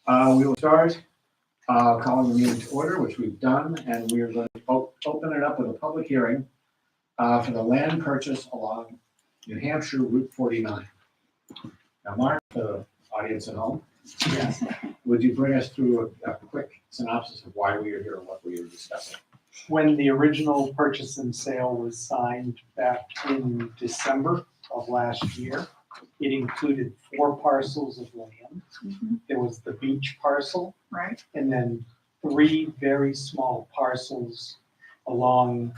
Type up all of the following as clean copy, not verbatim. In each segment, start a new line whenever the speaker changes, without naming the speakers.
We will start calling the meeting to order, which we've done, and we are going to open it up with a public hearing for the land purchase along New Hampshire Route 49. Now, Mark, the audience at home,
Yes.
would you bring us through a quick synopsis of why we are here and what we are discussing?
When the original purchase and sale was signed back in December of last year, it included 4 parcels of land.
Mhm.
There was the beach parcel,
Right,
and then 3 very small parcels along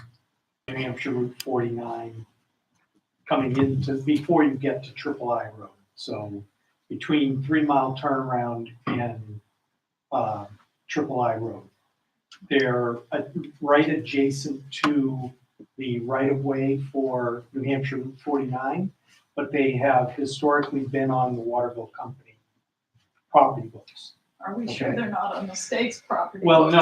New Hampshire Route 49, coming into, before you get to Triple I Road. So between 3 Mile Turnaround and Triple I Road. They're right adjacent to the right-of-way for New Hampshire Route 49, but they have historically been on the Waterville Company property books.
are we sure
Okay.
they're not on the state's property?
Well, no,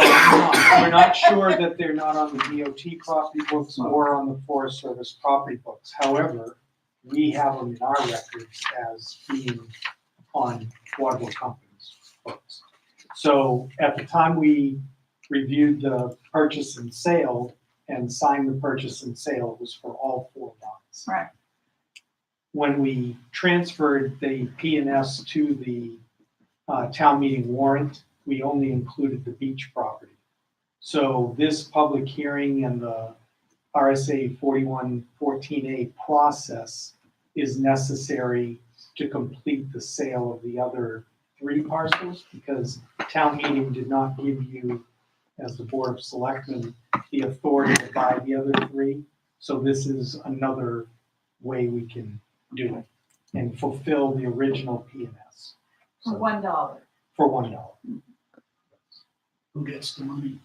we're not sure that they're not on the DOT property books or on the Forest Service property books. However, we have them in our records as being on Waterville Company's books. So at the time we reviewed the purchase and sale and signed the purchase and sale, it was for all 4 lots.
Right,
When we transferred the P&S to the town meeting warrant, we only included the beach property. So this public hearing and the RSA 4114A process is necessary to complete the sale of the other 3 parcels, because town meeting did not give you, as the Board of Selectmen, the authority to buy the other 3. So this is another way we can do it and fulfill the original P&S.
for $1.
For $1.
Who gets the money?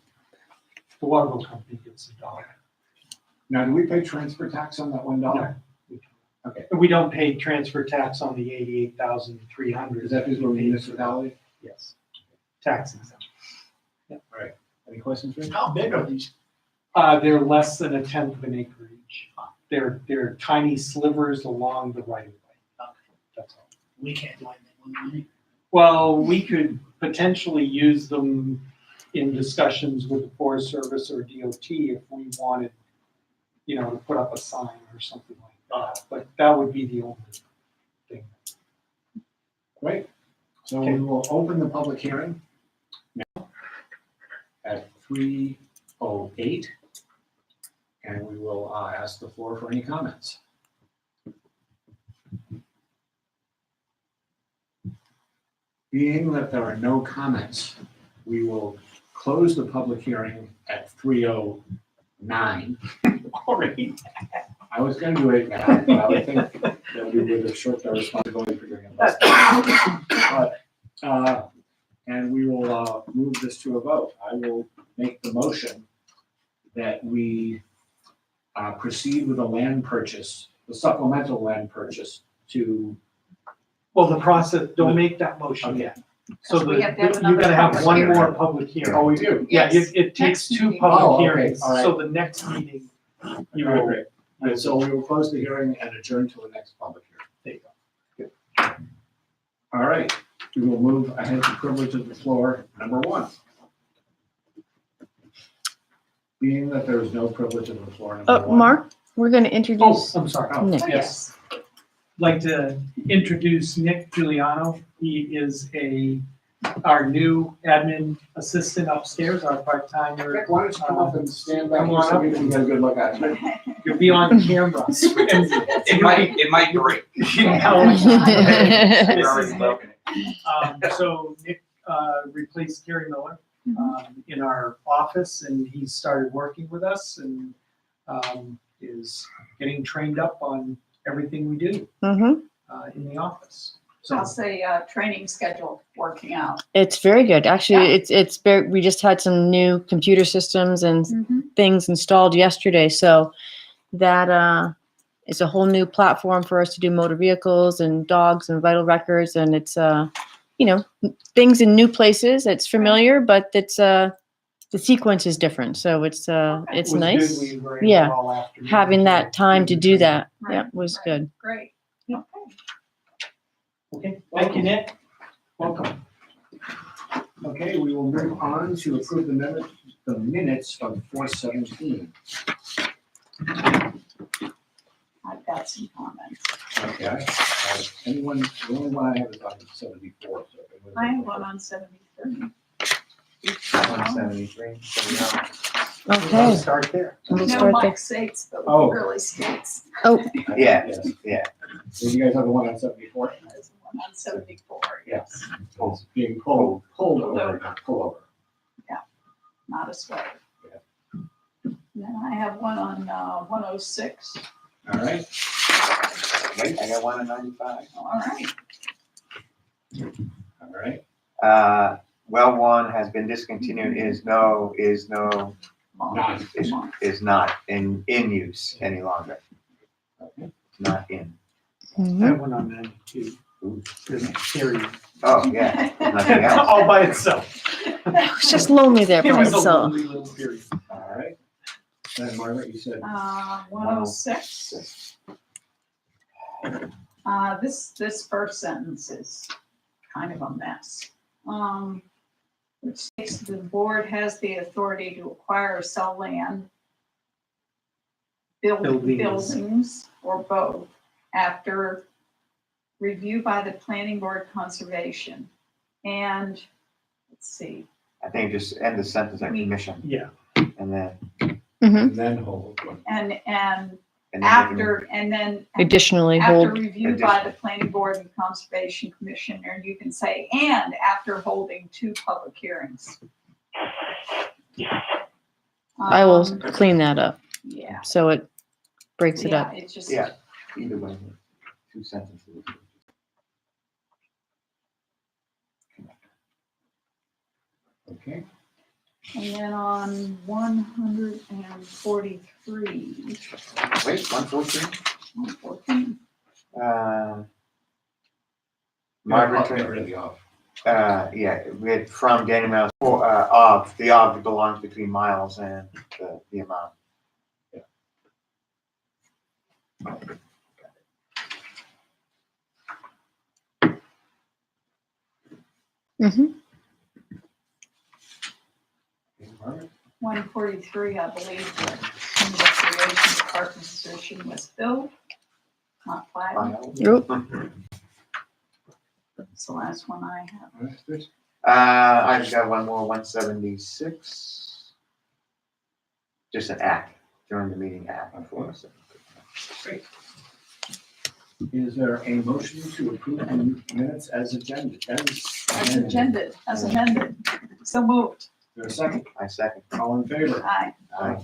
The Waterville Company gets $1.
Now, do we pay transfer tax on that $1?
No.
Okay.
We don't pay transfer tax on the 88,300.
Is that because we're a municipality?
Yes. Tax exempt.
Any questions, Rich?
How big are these?
They're less than 1/10 of an acre each. They're tiny slivers along the right of way. That's all.
We can't do anything with money.
Well, we could potentially use them in discussions with the Forest Service or DOT if we wanted, to put up a sign or something like that. But that would be the only thing.
Great. So we will open the public hearing now at 3:08, and we will ask the floor for any comments. Being that there are no comments, we will close the public hearing at 3:09.
Already.
I was going to do 8:30, but I would think that we would have shirked our responsibility for doing it less time. But, and we will move this to a vote. I will make the motion that we proceed with a land purchase, the supplemental land purchase to,
Well, the process, don't make that motion
Okay.
yet. So
We have to have
you're
another
gonna have
public
one
hearing.
more public hearing.
oh, we do?
Yeah,
Yes.
it takes
Next
2
meeting.
Oh,
public
okay,
hearings,
all right.
so the next meeting, you
All right,
will.
great. All right, so we will close the hearing and adjourn to the next public hearing.
There you go.
All right, we will move ahead to privilege of the floor, number 1. Being that there is no privilege of the floor, number 1.
Mark, we're going to
Oh,
introduce
I'm sorry.
Oh,
Nick.
Oh,
Yes. Like to introduce Nick Giuliano. He is our new admin assistant upstairs, our part-timer.
Rick, why don't you come up and stand back
Come
here
on
so
up.
we can get a good look at you?
You'll be on camera.
It might break.
This
We've already
is Nick.
broken it.
So Nick replaced Gary Miller in our office, and he started working with us and is getting trained up on everything we do
Mhm.
in the office. So
How's the training schedule working out?
It's very good. Actually,
Yeah.
it's very, we just had some new computer systems and
Mm-hmm.
things installed yesterday. So that is a whole new platform for us to do motor vehicles and dogs and vital records. And it's, things in new places. It's familiar, but it's, the sequence is different. So it's
Okay.
it's
it was
nice.
good we were able
Yeah.
all afternoon
Having that time to do that.
Right,
Yeah, was
right.
good.
Great. Okay.
Okay, thank you, Nick. Welcome.
Okay, we will move on to approve the minutes of 4/17.
I've got some comments.
Okay, anyone, the only one I have is on 74, so.
I have one on 73.
173.
Okay,
Start there.
we'll
No
start there.
Mike States, but
Oh.
really States.
Oh,
Yeah,
Yes.
yeah.
So you guys have the one on 74?
There's one on 74,
Yes. It's being pulled over, not pull over.
not a sweater.
Yeah.
Then I have one on 106.
All right,
Wait, I got one at 95.
All right.
all right.
Well one has been discontinued, is not in use any longer.
Okay.
Not in.
I
mhm.
have one on 92. There's a period.
Oh, yeah, nothing else.
All by itself.
It was just lonely there
It
by
was a
itself.
lonely little period.
All right. And Margaret, you said,
106. This first sentence is kind of a mess. Which states the board has the authority to acquire or sell land,
Buildings.
buildings, or both, after review by the planning board conservation. And, let's see,
I think just end the sentence at commission
Yeah.
and then.
Mhm.
and then hold.
and
and then
after, and then
Additionally,
after
hold,
review by the planning board and conservation commission, or you can say, and after holding 2 public hearings.
I will
Um,
clean that up,
Yeah.
so it breaks it
Yeah,
up.
it's just.
Yeah. Either way, 2 sentences.
Okay,
And then on 143,
Wait, 114?
114,
Margaret,
Get rid of the off.
yeah, with from Danny Miles, of, the of belongs between Miles and the amount.
Mhm.
Okay, Margaret?
143, I believe, the recreation department position was filled, not filed.
Miles.
Yep.
That's the last one I have.
All right, good.
I just got one more, 176. Just an act, during the meeting act, unfortunately.
Great. Is there a motion to approve the minutes as agenda?
As amended, so moved.
Is there a second?
I second.
All in favor?
Aye.
Aye.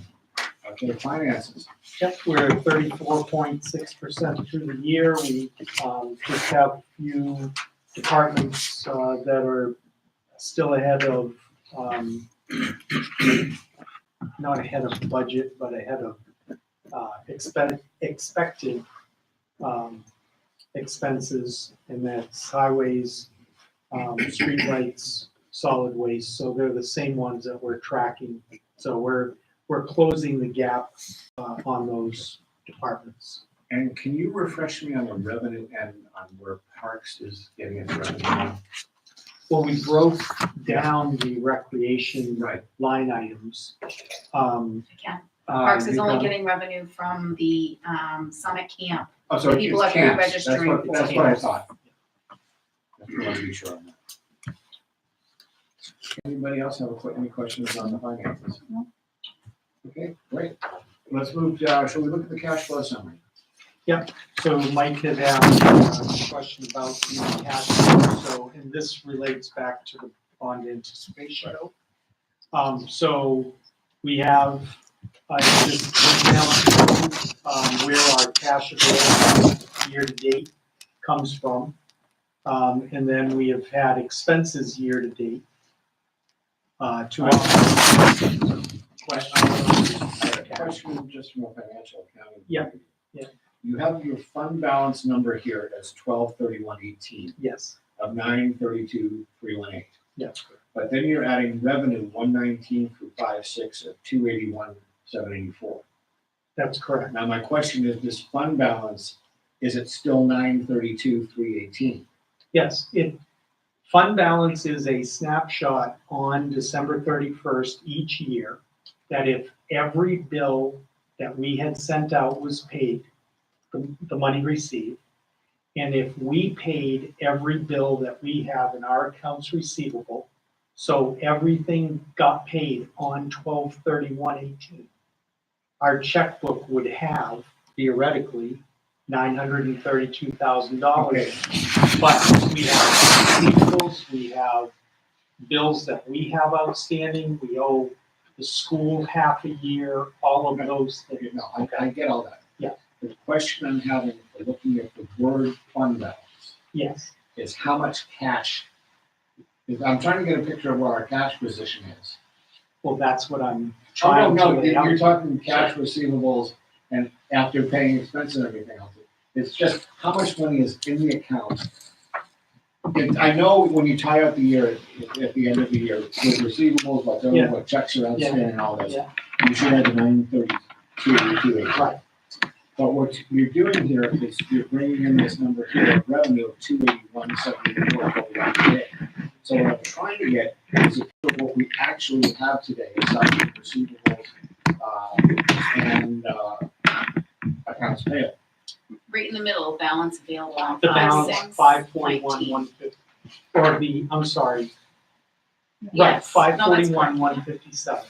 Okay, finances.
Yep, we're 34.6% through the year. We just have a few departments that are still ahead of, not ahead of budget, but ahead of expected expenses, and that's highways, streetlights, solid waste. So they're the same ones that we're tracking. So we're closing the gap on those departments.
And can you refresh me on the revenue and on where Parks is getting its revenue?
Well, we broke down the recreation
Right.
line items.
Yeah. Parks is
we've
only
got-
getting revenue from the summit camp.
Oh, so
People
it's
are
camps.
pre-registering for
That's what I
camps.
thought. I want to be sure on that. Anybody else have any questions on the finances?
No.
Okay, great. Let's move, shall we look at the cash flow summary?
So Mike had asked a question about the cash flow, so, and this relates back to the bond anticipation note. So we have, just down where our cash available year to date comes from. And then we have had expenses year to date. To
Question just from a financial accounting.
Yeah,
point of view.
yeah.
You have your fund balance number here as 12/31/18
Yes,
of 932,318.
yes,
But then you're adding revenue 119 through 5/6 of 281,784.
that's correct.
Now, my question is, this fund balance, is it still 932,318?
Yes, Fund balance is a snapshot on December 31st each year, that if every bill that we had sent out was paid, the money received, and if we paid every bill that we have in our accounts receivable, so everything got paid on 12/31/18, our checkbook would have theoretically $932,000. But we have receivables, we have bills that we have outstanding, we owe the school half a year, all of those things.
No, I get all that.
Yeah.
The question I'm having for looking at the word fund balance
Yes,
is how much cash, I'm trying to get a picture of what our cash position is.
well, that's what I'm
Oh,
trying to
no,
lay out.
you're talking cash receivables and after paying expenses and everything else. It's just how much money is in the account. I know when you tie up the year, at the end of the year, with receivables, what's owed,
Yeah.
what checks are outstanding and all this,
Yeah.
you should have the 932,280.
Right.
But what you're doing here is you're bringing in this number here of revenue of 281,744 today. So what I'm trying to get is a picture of what we actually have today, aside from receivables, and accounts payable.
Right in the middle, balance available on
The balance,
5/6/19.
541,150, or the, I'm sorry, right,
Yes, no, that's
541,157.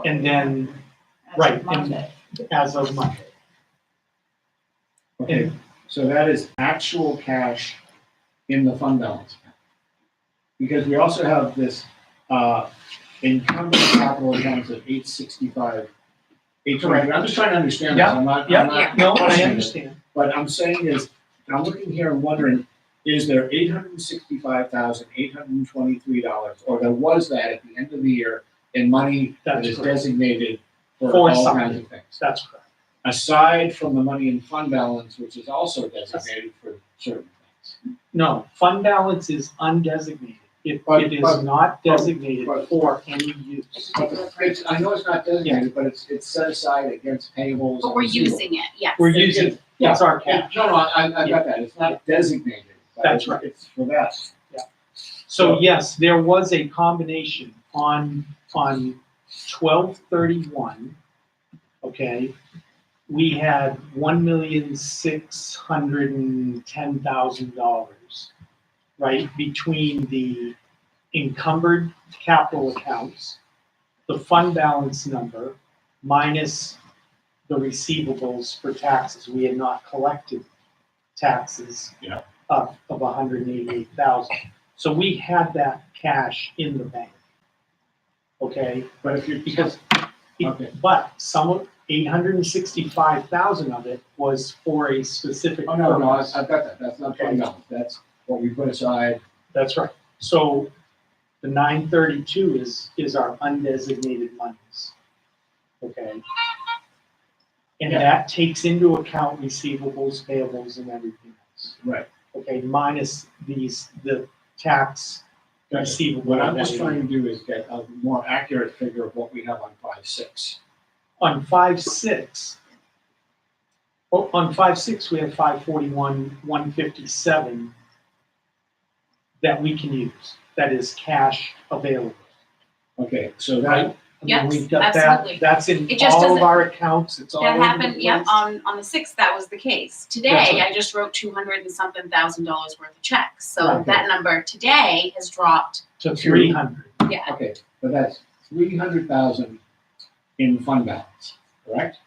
And then,
As
right,
of Monday.
as of Monday.
Okay, so that is actual cash in the fund balance account. Because we also have this, encumbered capital accounts of 865, 823. I'm just trying to understand this, I'm not.
No, I
questioning it.
understand.
What I'm saying is, I'm looking here and wondering, is there $865,823, or there was that at the end of the year in money that
That's
is
correct.
designated for
For
all
something.
kinds of things?
That's correct.
Aside from the money in fund balance, which is also designated for certain things.
No, fund balance is undesignated. It
But-
is
but-
not designated
but-
for any use.
But I know it's not designated, but it's set aside against payables.
But we're
and receivables.
using it, yes.
We're using, it's our cash.
No, I got that, it's not designated. but
That's
it's-
right.
It's for that.
So yes, there was a combination on 12/31, okay? We had $1,610,000, right, between the encumbered capital accounts, the fund balance number, minus the receivables for taxes. We had not collected taxes
Yeah.
of 188,000. So we had that cash in the bank. Okay,
But if you,
because,
Okay.
but some of, 865,000 of it was for a specific
oh, no,
purpose.
I've got that, that's not fund balance, that's what we put aside.
That's right. So the 932 is our undesignated monies. Okay? And
Yeah.
that takes into account receivables, payables, and everything else.
Right.
Okay, minus the tax receivable.
What I'm
that
just
we-
trying to do is get a more accurate figure of what we have on 5/6.
On 5/6, on 5/6, we have 541,157 that we can use, that is cash available.
Okay, so that,
I mean,
Yes,
we've got
absolutely.
that, that's in
It just
all of
doesn't-
our accounts, it's all
That
over the
happened, yep,
place.
on the 6th, that was the case.
That's
Today,
right.
I just wrote $200,000 and something worth of checks. So
Right.
that number today has dropped,
To 300,
yeah,
okay, but that's 300,000 in fund balance, correct?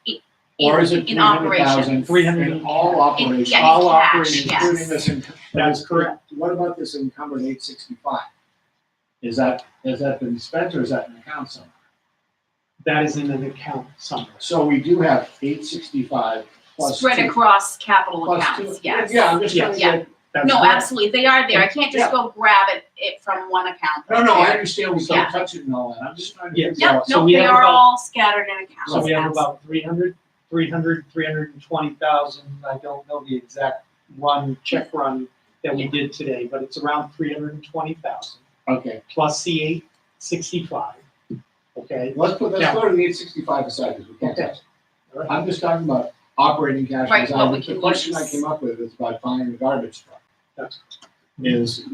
Or is it
in
300,000
operations.
in all operations?
Yeah,
All
cash,
operations,
Including
yes.
this,
That's correct.
What about this encumbered 865? Has that been spent or is that in account somewhere?
that is in an account somewhere.
So we do have 865 plus
Spread
two.
across capital
plus
accounts,
two.
yes.
Yeah, I'm just trying to
Yeah.
get,
That's
No,
correct.
absolutely, they are there. I can't just go grab it from one account.
no, I understand we
Yeah.
can't touch it and all that, I'm just trying to
Yeah.
figure
Yep,
out.
So
no,
we
they
have
are
about-
all scattered in accounts.
So we have
absolutely.
about 320,000, I don't know the exact check run that we did today, but it's around 320,000,
Okay,
plus the 865, okay?
let's go to the 865 aside, because we can't
Okay.
touch it. I'm just talking about operating cash
Right,
reserve.
what we
The
can
question I
use.
came up with is about buying the garbage truck.
That's-
is,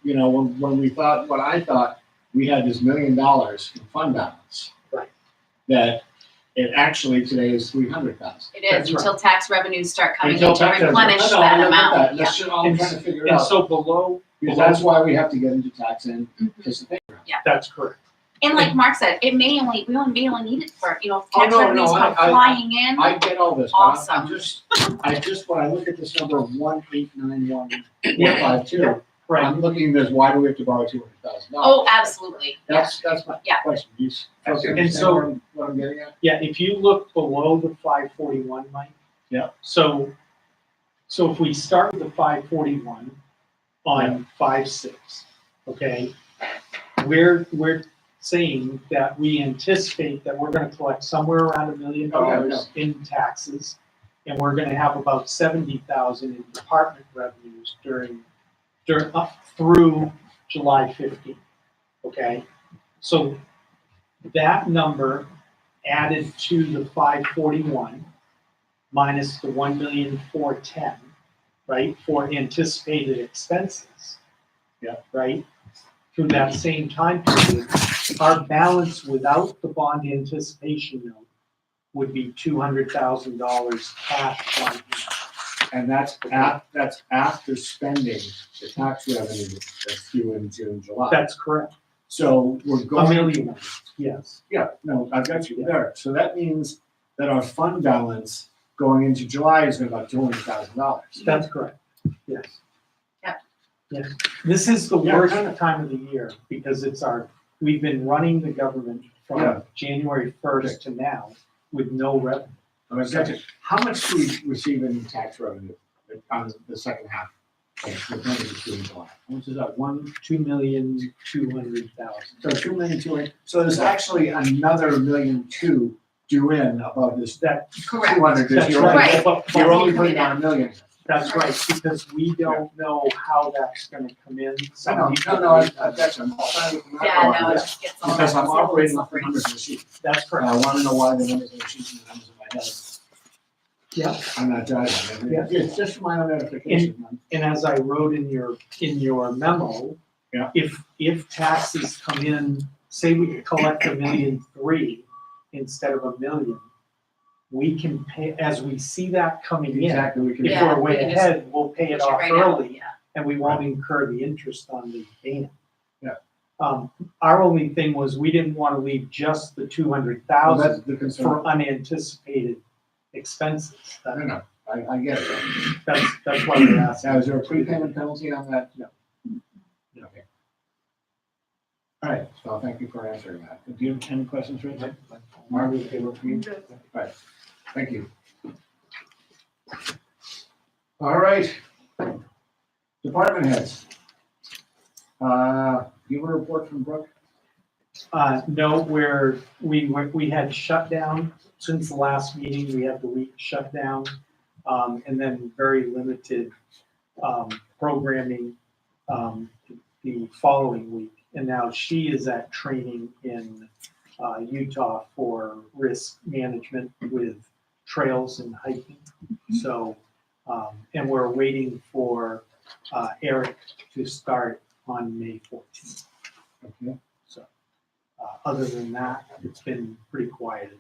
you know, when we thought, when I thought we had this $1 million in fund balance.
Right.
That it actually today is 300,000.
It is
That's
until tax revenues start coming in
Until
to
tax revenues.
replenish
I know, I
that
look at
amount.
that,
Yeah.
That's just all I'm trying to figure
And
out,
so below,
because that's why we have to get into tax and
Mhm.
anticipation.
that's correct.
And like Mark said, we may only need it for, if
Oh,
tax
no,
revenues
no,
come
I-
flying in.
I get all this, but I'm
Awesome.
when I look at this number of 1,891,152,
Yeah, right.
I'm looking at this, why do we have to borrow $200,000?
Oh, absolutely. Yeah.
That's my
Yeah.
question. You folks
And
understand
so-
what I'm getting at?
Yeah, if you look below the 541, Mike.
Yeah.
So if we start with the 541 on 5.6, okay? We're saying that we anticipate that we're gonna collect somewhere around $1 million in taxes. And we're gonna have about 70,000 in department revenues up through July 15th, okay? So that number added to the 541 minus the 1,410,000, right, for anticipated expenses.
Yeah.
Right? Through that same time period, our balance without the bond anticipation note would be $200,000 cash on hand.
And that's after spending the tax revenue that's due in June, July.
That's correct.
So we're
$1
going.
million, yes.
Yeah, no, I've got you there. So that means that our fund balance going into July is about $200,000.
That's correct, yes.
Yep.
Yes, this is the
Yeah,
worst
kinda.
time of the year, because we've been running the government
Yeah.
from January 1st to now with no revenue.
I've got you. How much do we receive in tax revenue on the second half? Of June, July? How much is that?
2,200,000.
So 2,200,000. So there's actually another 1,200,000 due in above this, that
Correct.
200,
That's
you're
right.
only,
But-
you're only putting down 1,000,000.
That's right, because we don't know how that's gonna come in.
No, I've got you. I'm trying to get the macro
Yeah,
on
no, it
this,
just gets all.
because I'm operating off the
slippery.
numbers of the sheet.
That's
And I
correct,
want to know why the numbers of the sheet and the numbers in my head.
yeah.
I'm not driving.
Yeah.
It's just for my own edification.
And as I wrote in your memo.
Yeah.
If taxes come in, say we collect $1.3 million instead of $1 million, we can pay, as we see that coming in,
Exactly, we can.
if
Yeah,
we're
we
way
can just
ahead, we'll pay it
Push it
off
right out,
early,
yeah.
and we won't incur the interest on the payment.
Yeah.
Our only thing was, we didn't want to leave just the
Well,
200,000
that's the concern.
for unanticipated expenses.
No, I get it.
That's why we're asking.
Now, is there a prepayment penalty on that?
No.
Okay. All right, so thank you for answering that. Do you have any questions, Rich? Margaret, okay, look for you?
Good.
All right, thank you. All right. Department heads. You have a report from Brooke?
No, we had shut down since the last meeting. We had the week shut down, and then very limited programming the following week. And now she is at training in Utah for risk management with trails and hiking. So, and we're waiting for Eric to start on May 14th.
Okay.
So, other than that, it's been pretty quiet.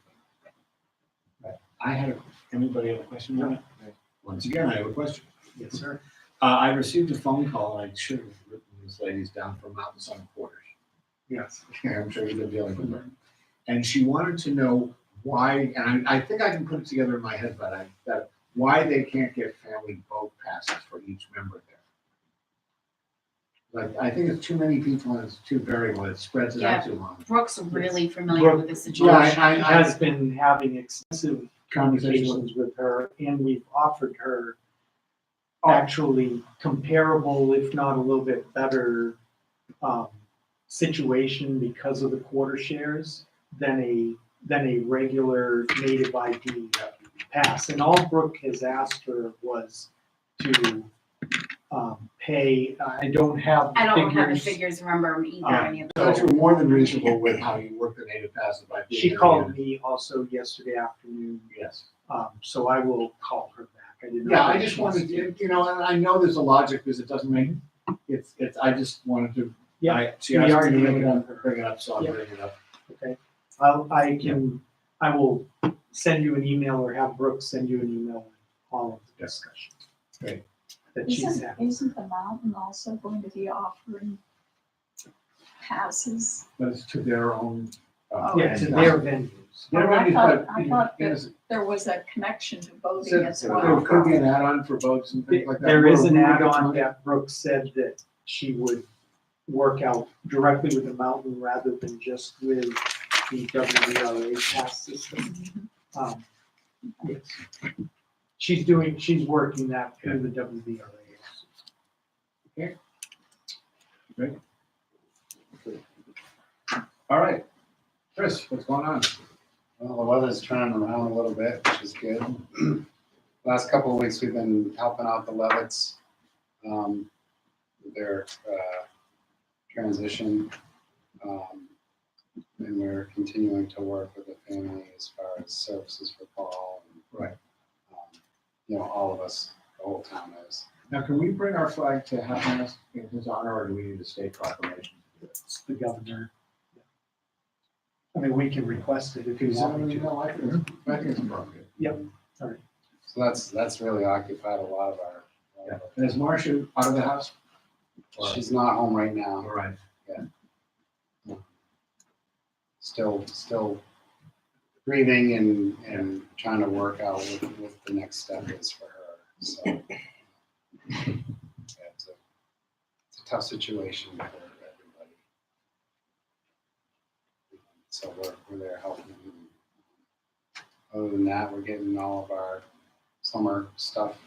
Anybody have a question on it? Once again, I have a question.
Yes, sir.
I received a phone call, and I should have written this lady's down from Mountain Sun Quarters.
Yes.
I'm sure you've been dealing with her. And she wanted to know why, and I think I can put it together in my head, but why they can't get family boat passes for each member there. Like, I think it's too many people and it's too variable, it spreads it out too long.
Brooke's really familiar with the
Yeah,
situation.
I
Has been having extensive conversations with her, and we've offered her actually comparable, if not a little bit better, situation because of the quarter shares than a regular native ID pass. And all Brooke has asked her was to pay. I don't have the
I don't have the
figures.
figures, remember either, any of
thought you were more than reasonable with how you work the native passes by. being
She
in
called
the-
me also yesterday afternoon,
Yes.
so I will call her back. I didn't know.
Yeah, I
if
just
she's-
wanted to, and I know there's a logic because it doesn't make I just wanted to,
Yeah,
she
we
asked
are
me to
doing
bring it up, so I'll
Yeah.
bring it up.
okay. I will send you an email or have Brooke send you an email on all of the discussion.
Great.
That she's having.
Isn't the mountain also going to be offering passes?
But it's to their own.
Oh,
Yeah, to their venues.
Their
Oh, I
venues,
thought-
but
I thought that-
there's-
There was a connection to boating
There
as well.
could be an add-on for boats and things like that.
There is an
Where we get
add-on
money.
that Brooke said that she would work out directly with the mountain rather than just with the WVRA pass system. Yes. She's working that through the WVRA.
All right. Chris, what's going on?
Well, the weather's turning around a little bit, which is good. Last couple of weeks, we've been helping out the Levitts with their transition. And we're continuing to work with the family as far as services for Paul. And,
Right.
All of us, the whole town is.
Now, can we bring our flag to Happiness in his honor, or do we need a state proclamation?
It's the governor. I mean, we can request it if you want me to.
No, I think it's appropriate.
So that's really occupied a lot of our.
Yeah. And is Marcia out of the house? Or-
She's not home right now.
All right.
Still breathing and trying to work out what the next step is for her. So yeah, it's a tough situation for everybody. So we're there helping. Other than that, we're getting all of our summer stuff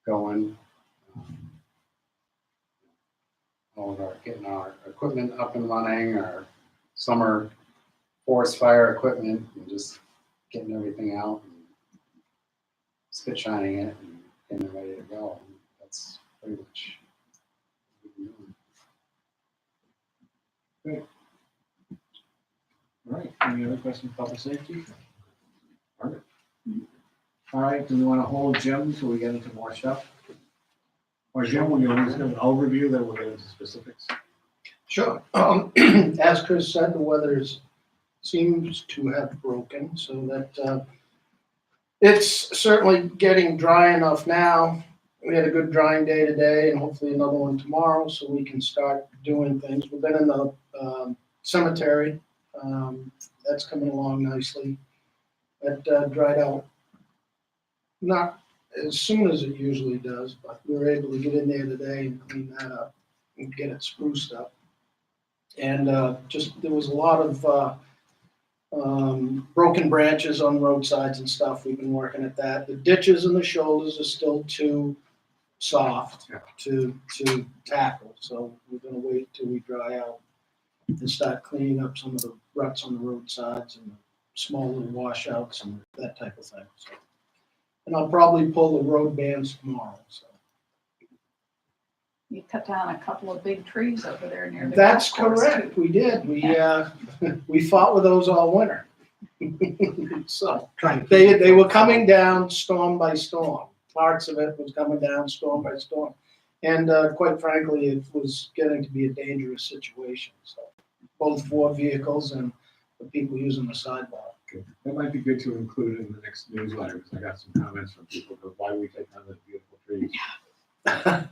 going. Getting our equipment up and running, our summer forest fire equipment, and just getting everything out and spit shining it and getting it ready to go. That's pretty much what we've been doing.
All right. Any other questions, public safety? All right. All right. Do we want to hold Jim till we get into more stuff? Or Jim, will you just give an overview, then we'll get into specifics?
Sure. As Chris said, the weather seems to have broken, so that it's certainly getting dry enough now. We had a good drying day today and hopefully another one tomorrow, so we can start doing things. We've been in the cemetery. That's coming along nicely. That dried out not as soon as it usually does, but we were able to get in there today and clean that up and get it spruced up. And there was a lot of broken branches on roadsides and stuff. We've been working at that. The ditches and the shoulders are still too soft to tackle, so we're gonna wait till we dry out and start cleaning up some of the ruts on the roadsides and the small little washouts and that type of thing. So, and I'll probably pull the road bands tomorrow. So
You cut down a couple of big trees over there near the
that's
golf course,
correct.
too.
We did. We fought with those all winter. So they were coming down storm by storm. Parts of it was coming down storm by storm. And quite frankly, it was getting to be a dangerous situation. So both for vehicles and the people using the sidewalk.
That might be good to include in the next newsletter, because I got some comments from people about why we take down the beautiful trees.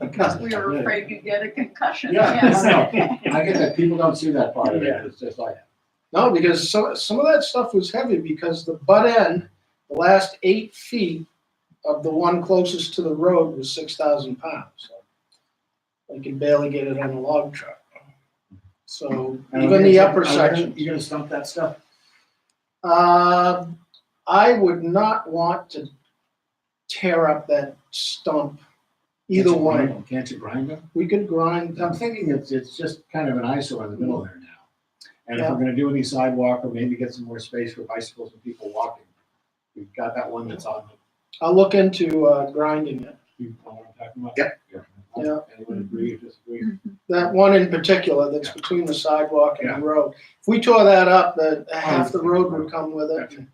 Because we were afraid you'd get a concussion.
Yeah,
Yes.
I get that, people don't see that part of it,
Yeah.
it's just like,
No, because some of that stuff was heavy because the butt end, the last 8 feet of the one closest to the road was 6,000 pounds. So I could barely get it on a log truck. So even the upper section.
You gonna stump that stuff?
I would not want to tear up that stump either
Can't you grind
way.
them? Can't you grind them?
We could grind.
I'm thinking it's just kind of an eyesore in the middle there now. And if
Yeah.
we're gonna do any sidewalk or maybe get some more space for bicycles and people walking, we've got that one that's on,
I'll look into grinding it.
you know what I'm talking about?
Yep.
Yeah.
Anyone agree or disagree?
That one in particular that's
Yeah.
between the sidewalk and
Yeah.
the road. If we tore that up, half the road would come with it.
Gotcha.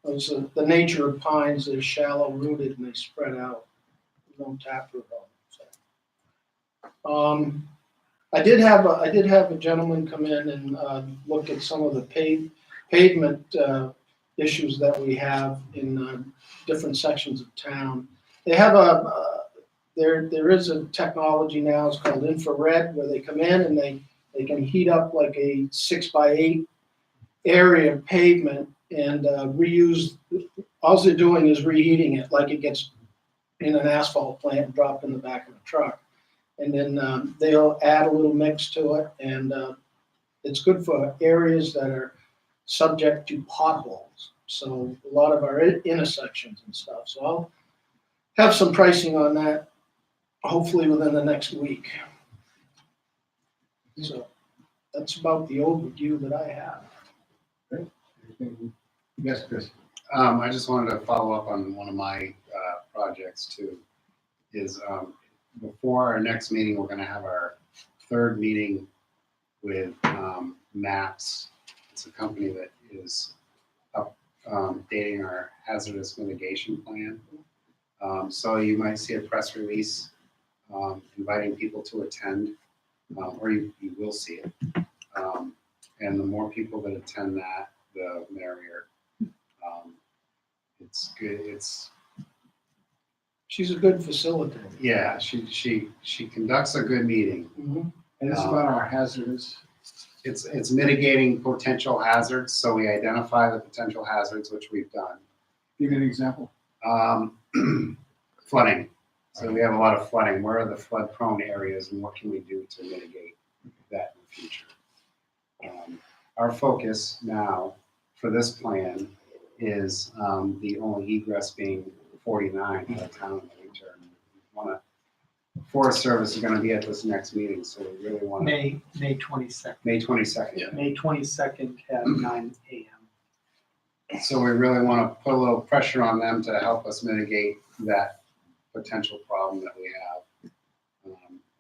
It's the nature of pines, they're shallow rooted and they spread out. No taproot on them. So I did have a gentleman come in and look at some of the pavement issues that we have in different sections of town. They have there is a technology now, it's called infrared, where they come in and they can heat up like a 6x8 area of pavement and reuse, all they're doing is reheating it like it gets in an asphalt plant and dropped in the back of a truck. And then they'll add a little mix to it, and it's good for areas that are subject to potholes. So a lot of our intersections and stuff. So I'll have some pricing on that, hopefully within the next week. So that's about the overview that I have.
Anything? Yes, Chris.
I just wanted to follow up on one of my projects too, is before our next meeting, we're gonna have our third meeting with MAPS. It's a company that is updating our hazardous mitigation plan. So you might see a press release inviting people to attend, or you will see it. And the more people that attend that, the merrier. It's good.
She's a good facilitator.
Yeah, she conducts a good meeting.
Mhm.
And this is about our hazardous.
It's mitigating potential hazards, so we identify the potential hazards, which we've done.
Give me an example.
Flooding. So we have a lot of flooding. Where are the flood prone areas and what can we do to mitigate that in the future? Our focus now for this plan is the only egress being 49 out of town in the winter. Forest Service is going to be at this next meeting, so we really want to.
May 22nd.
May 22nd.
Yeah.
May 22nd at 9 a.m.
So we really want to put a little pressure on them to help us mitigate that potential problem that we have.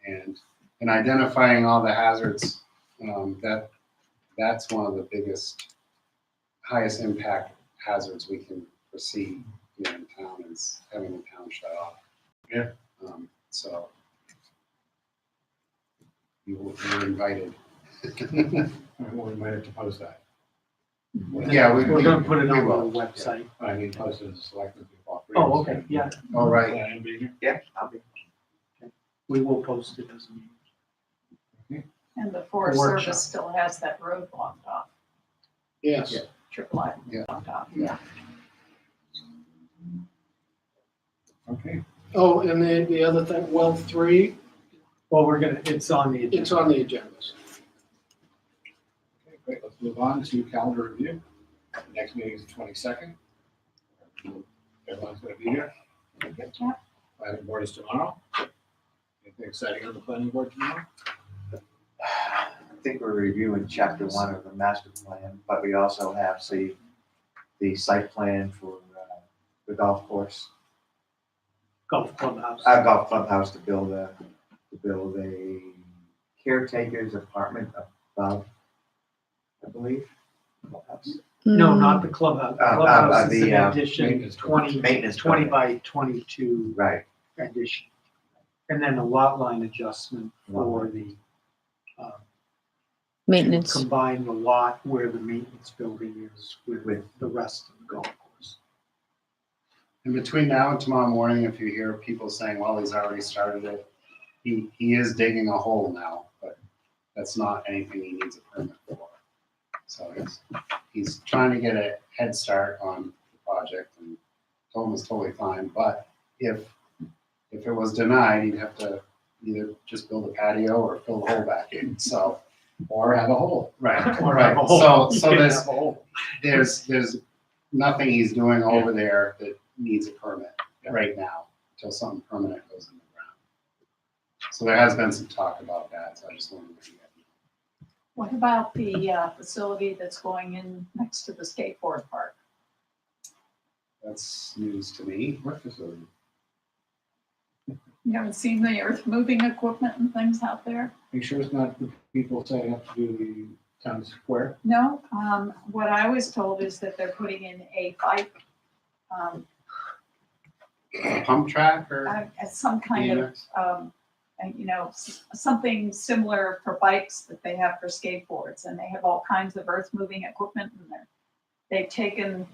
And in identifying all the hazards, that's one of the biggest, highest impact hazards we can foresee here in town, is having the town shut off.
Yeah.
So you're invited.
We might have to post that.
Yeah,
We're gonna put it
we
on
will.
the website.
I mean, post it as a selectmen before.
Oh, okay, yeah,
All right.
Planning being here.
Yeah, I'll be.
we will post it as a meeting.
And the Forest
Workshop.
Service still has that road blocked off,
Yes.
Yeah.
triple I
Yeah.
blocked off, yeah.
Okay.
Oh, and the other thing, well, 3,
Well, it's on the agenda.
it's on the agendas.
Okay, great. Let's move on to calendar review. The next meeting is the 22nd. Everyone's going to be here. Okay.
Yep.
Planning board is tomorrow. Anything exciting on the planning board tomorrow?
I think we're reviewing chapter 1 of the master plan, but we also have, the site plan for the golf course,
Golf clubhouse.
golf clubhouse to build a caretaker's apartment above, I believe. Clubhouse.
No, not the clubhouse.
Uh,
Clubhouse is
the,
an
uh,
addition,
maintenance
20
Maintenance
20
building.
by 22
Right,
addition. And then a lot line adjustment for the,
Maintenance.
combine the lot where the maintenance building is with
With-
the rest of the golf course.
And between now and tomorrow morning, if you hear people saying, well, he's already started it, he is digging a hole now, but that's not anything he needs a permit for. So he's trying to get a head start on the project, and told him it's totally fine, but if it was denied, he'd have to either just build a patio or fill the hole back in, so.
Or have a hole.
Right,
Or
right,
have a hole.
so
You can
there's,
have a hole.
there's nothing he's doing over there that needs a permit right now, until something permanent goes in the ground. So there has been some talk about that, so I just wanted to let you guys know.
What about the facility that's going in next to the skateboard park?
That's news to me.
What facility?
You haven't seen the earth moving equipment and things out there?
Make sure it's not the people setting up to do the town square.
No, what I was told is that they're putting in a bike,
A pump track or?
some kind of, something similar for bikes that they have for skateboards, and they have all kinds of earth moving equipment in there. They've taken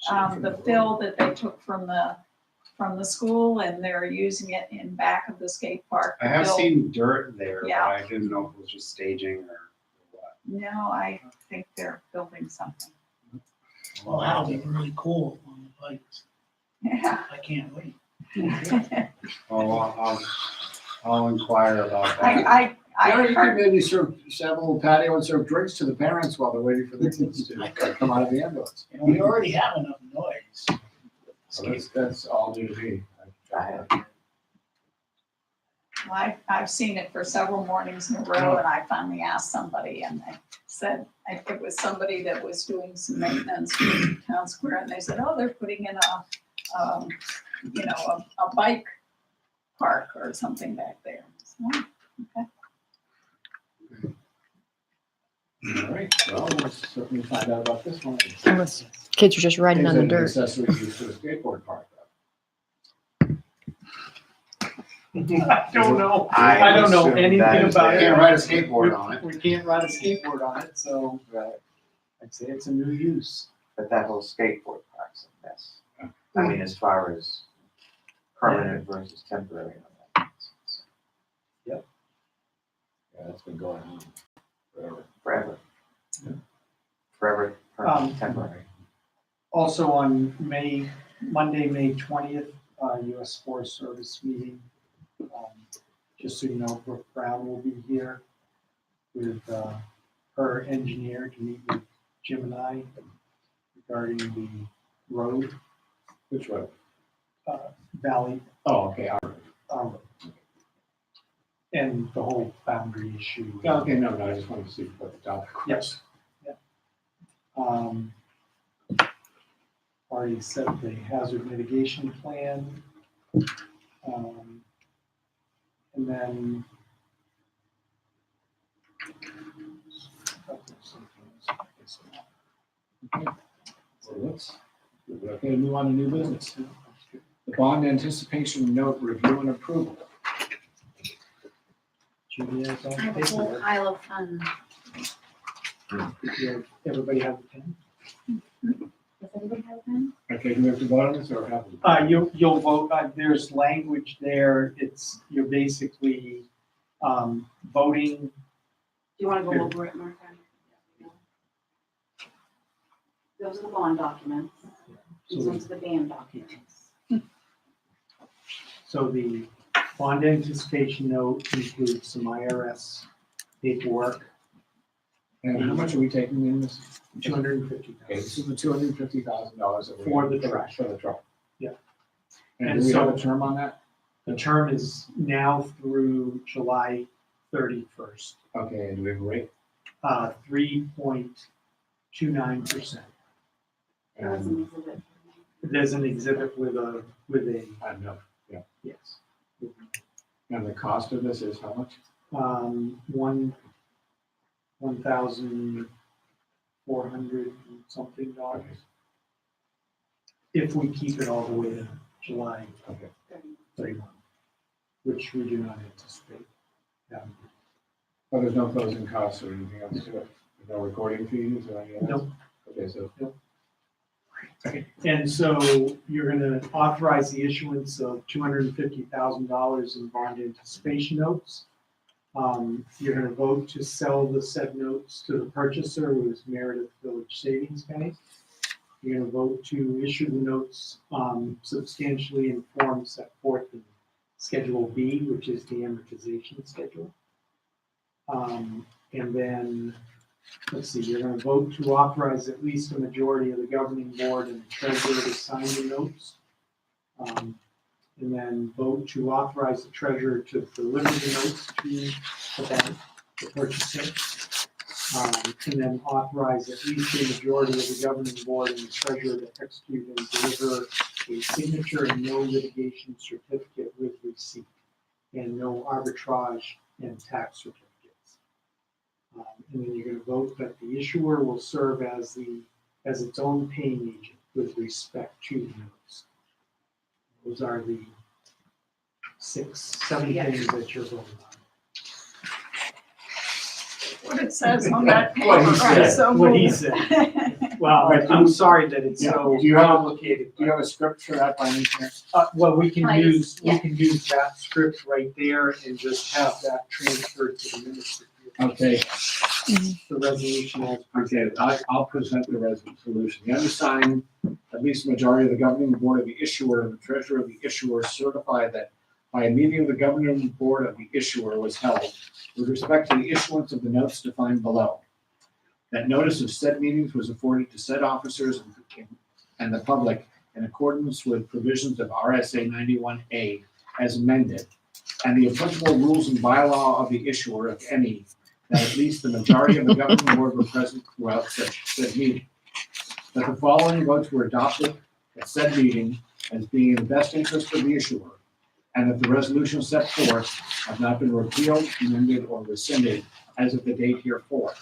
the fill that they took from the school, and they're using it in back of the skate park.
I have
to build-
seen dirt there, but
Yeah.
I didn't know if it was just staging or what.
No, I think they're building something.
Well, that'll be really cool on the bikes.
Yeah.
I can't wait.
Oh, I'll inquire about that.
I
You could
heard,
maybe serve a little patio and serve drinks to the parents while they're waiting for the kids to come out of the ambulance.
You know, we already have enough noise.
So that's all new to me.
I've seen it for several mornings in a row, and I finally asked somebody, and I said, it was somebody that was doing some maintenance in Town Square, and they said, oh, they're putting in a bike park or something back there. So, okay.
All right, well, we'll certainly find out about this one.
Unless kids are just riding on the
Is it an
dirt.
accessory use to a skateboard park?
I don't know.
I
I don't know
assume
anything
that is
about
You
it.
can't ride a skateboard on it.
We can't ride a skateboard on it, so
Right.
I'd say it's a new use.
But that whole skateboard park's a mess. I mean, as far as permanent versus temporary on that.
Yeah, that's been going on forever.
Forever.
Yeah.
Forever, permanent, temporary.
Also on Monday, May 20th, US Forest Service meeting. Just so you know, Brooke Brown will be here with her engineer to meet with Jim and I regarding the road,
Which road?
Valley,
Oh, okay, all right.
road. And the whole boundary issue.
Yeah, okay, no, I just wanted to see what the topic was.
Yes. Already set the hazard mitigation plan. And then.
So let's, okay, move on to new business. The bond anticipation note review and approval.
Judy has all
I have
the
a whole
paperwork.
pile of fun.
Everybody have a pen?
Does everybody have a pen?
Okay, do we have to vote on this or have? we-
You'll vote, there's language there, you're basically, voting.
Do you want to go over it, Martha? Those are the bond documents. These ones are the band documents.
So the bond anticipation note includes some IRS paperwork,
And how much are we taking in this? Okay,
$250,000.
this is the $250,000 that we're.
For the truck.
For the truck.
Yeah.
And
And
do we have
so-
a term on that?
The term is now through July 31st,
Okay, and do we have a rate?
3.29%.
There was an exhibit.
There's an exhibit with a,
I know.
yes.
And the cost of this is how much?
$1,400 and something dollars. If we keep it all the way to July
Okay.
31, which we do not anticipate.
But there's no closing costs or anything else to it? There's no recording fees or anything else?
Nope.
Okay, so.
And so you're gonna authorize the issuance of $250,000 in bond anticipation notes. You're gonna vote to sell the said notes to the purchaser, who is Meredith Village Savings Bank. You're gonna vote to issue the notes substantially in form set forth in Schedule B, which is the amortization schedule. And then, let's see, you're gonna vote to authorize at least a majority of the governing board and the treasurer to sign the notes. And then vote to authorize the treasurer to deliver the notes to the bank, the purchaser. And then authorize at least a majority of the governing board and the treasurer to execute and deliver a signature and no litigation certificate with receipt, and no arbitrage and tax certificates. And then you're gonna vote that the issuer will serve as its own paying agent with respect to the notes. Those are the 7
Yeah.
things that you're voting on.
What it says on that paper,
What he
I
said.
so
What he
moved.
said. Well,
But
I'm sorry that it's
Yeah,
so
do you have-
complicated.
Do you have a script for that by any chance?
Well, we can
Can I
use,
yeah.
that script right there and just have that transferred to the ministry.
Okay,
The resolution as
okay, I'll present the resolution. The undersigned, at least the majority of the governing board of the issuer and the treasurer of the issuer certify that by a meeting of the governing board of the issuer was held with respect to the issuance of the notes defined below. That notice of said meetings was afforded to said officers and the public in accordance with provisions of RSA 91A as amended, and the applicable rules and bylaw of the issuer, if any, that at least the majority of the governing board were present throughout said meeting. That the following votes were adopted at said meeting as being in the best interest of the issuer, and that the resolution set forth have not been repealed, amended, or rescinded as of the date herefore.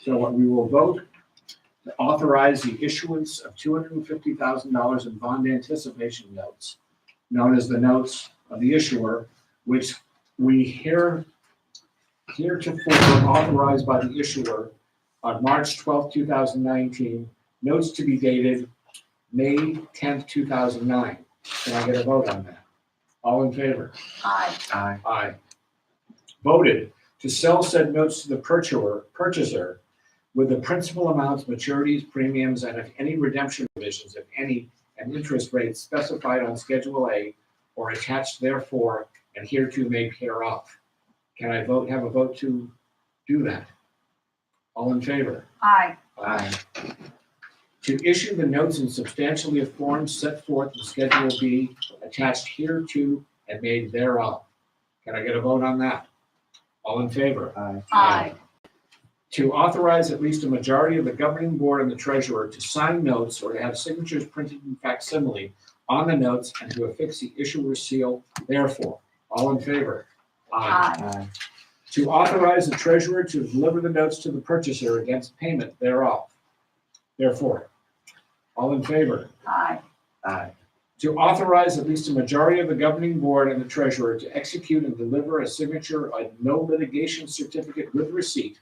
So what we will vote to authorize the issuance of $250,000 in bond anticipation notes, known as the notes of the issuer, which we heretofore authorized by the issuer on March 12th, 2019, notes to be dated May 10th, 2009. Can I get a vote on that? All in favor?
Aye.
Aye.
Aye. Voted to sell said notes to the purchaser with the principal amounts, maturities, premiums, and if any redemption provisions, if any, and interest rates specified on Schedule A or attached therefore and hereto made hereof. Can I have a vote to do that? All in favor?
Aye.
Aye. To issue the notes in substantially a form set forth in Schedule B, attached hereto and made thereof. Can I get a vote on that? All in favor?
Aye.
Aye.
To authorize at least a majority of the governing board and the treasurer to sign notes or to have signatures printed in facsimile on the notes and to affix the issuer's seal therefore. All in favor?
Aye.
Aye.
To authorize the treasurer to deliver the notes to the purchaser against payment thereof. Therefore. All in favor?
Aye.
Aye.
To authorize at least a majority of the governing board and the treasurer to execute and deliver a signature a no litigation certificate with receipt,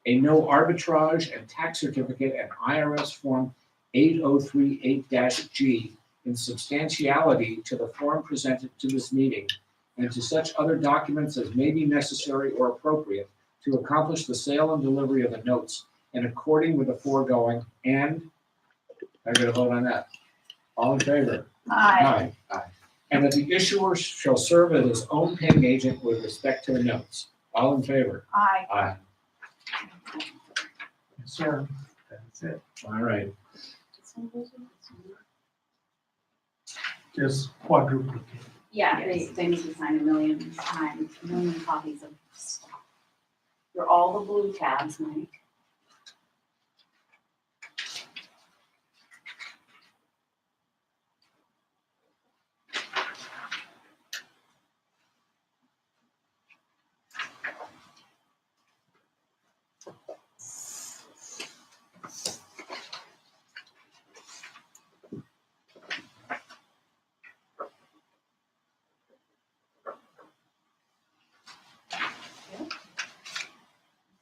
a no arbitrage and tax certificate and IRS form 8038-G in substantiality to the form presented to this meeting and to such other documents as may be necessary or appropriate to accomplish the sale and delivery of the notes in according with the foregoing, and I got a vote on that. All in favor?
Aye.
Aye. And that the issuer shall serve as his own paying agent with respect to the notes. All in favor?
Aye.
Aye.
Sir, that's it.
All right.
Just quadruplicate.
Yeah, they need to sign a million times, a million copies of stuff. They're all the blue tabs, Mike.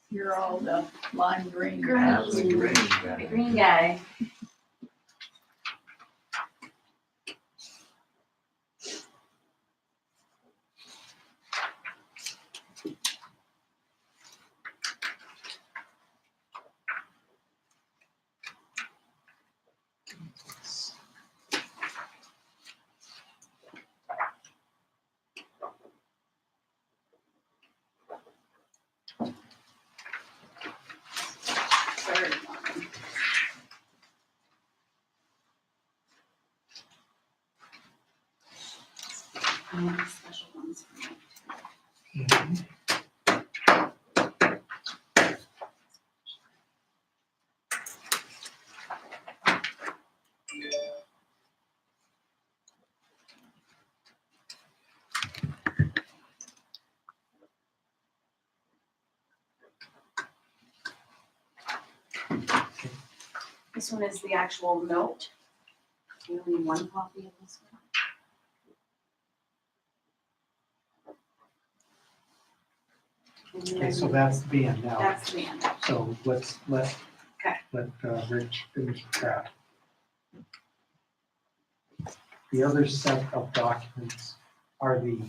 You're all the lime green.
Green.
guys.
The green
The
guy.
green guy. Third one. I have special ones for Mike. This one is the actual note. You only need one copy of this one. And
Okay, so
then
that's the ban now.
that's the end.
So let's let
Okay.
Rich finish that. The other set of documents are the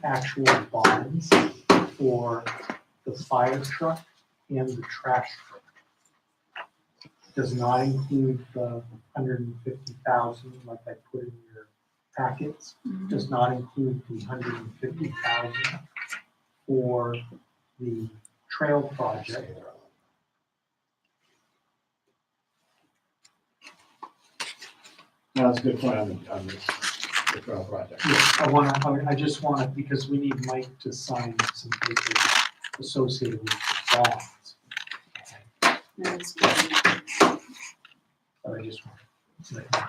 actual bonds for the fire truck and the trash truck. Does not include the 150,000 like I put in your packets. Does not include the 150,000 for the trail project.
No, that's a good point on this, the trail project.
Yeah, I just want to, because we need Mike to sign some papers associated with the bonds.
And then it's good.
But I just want to let you know.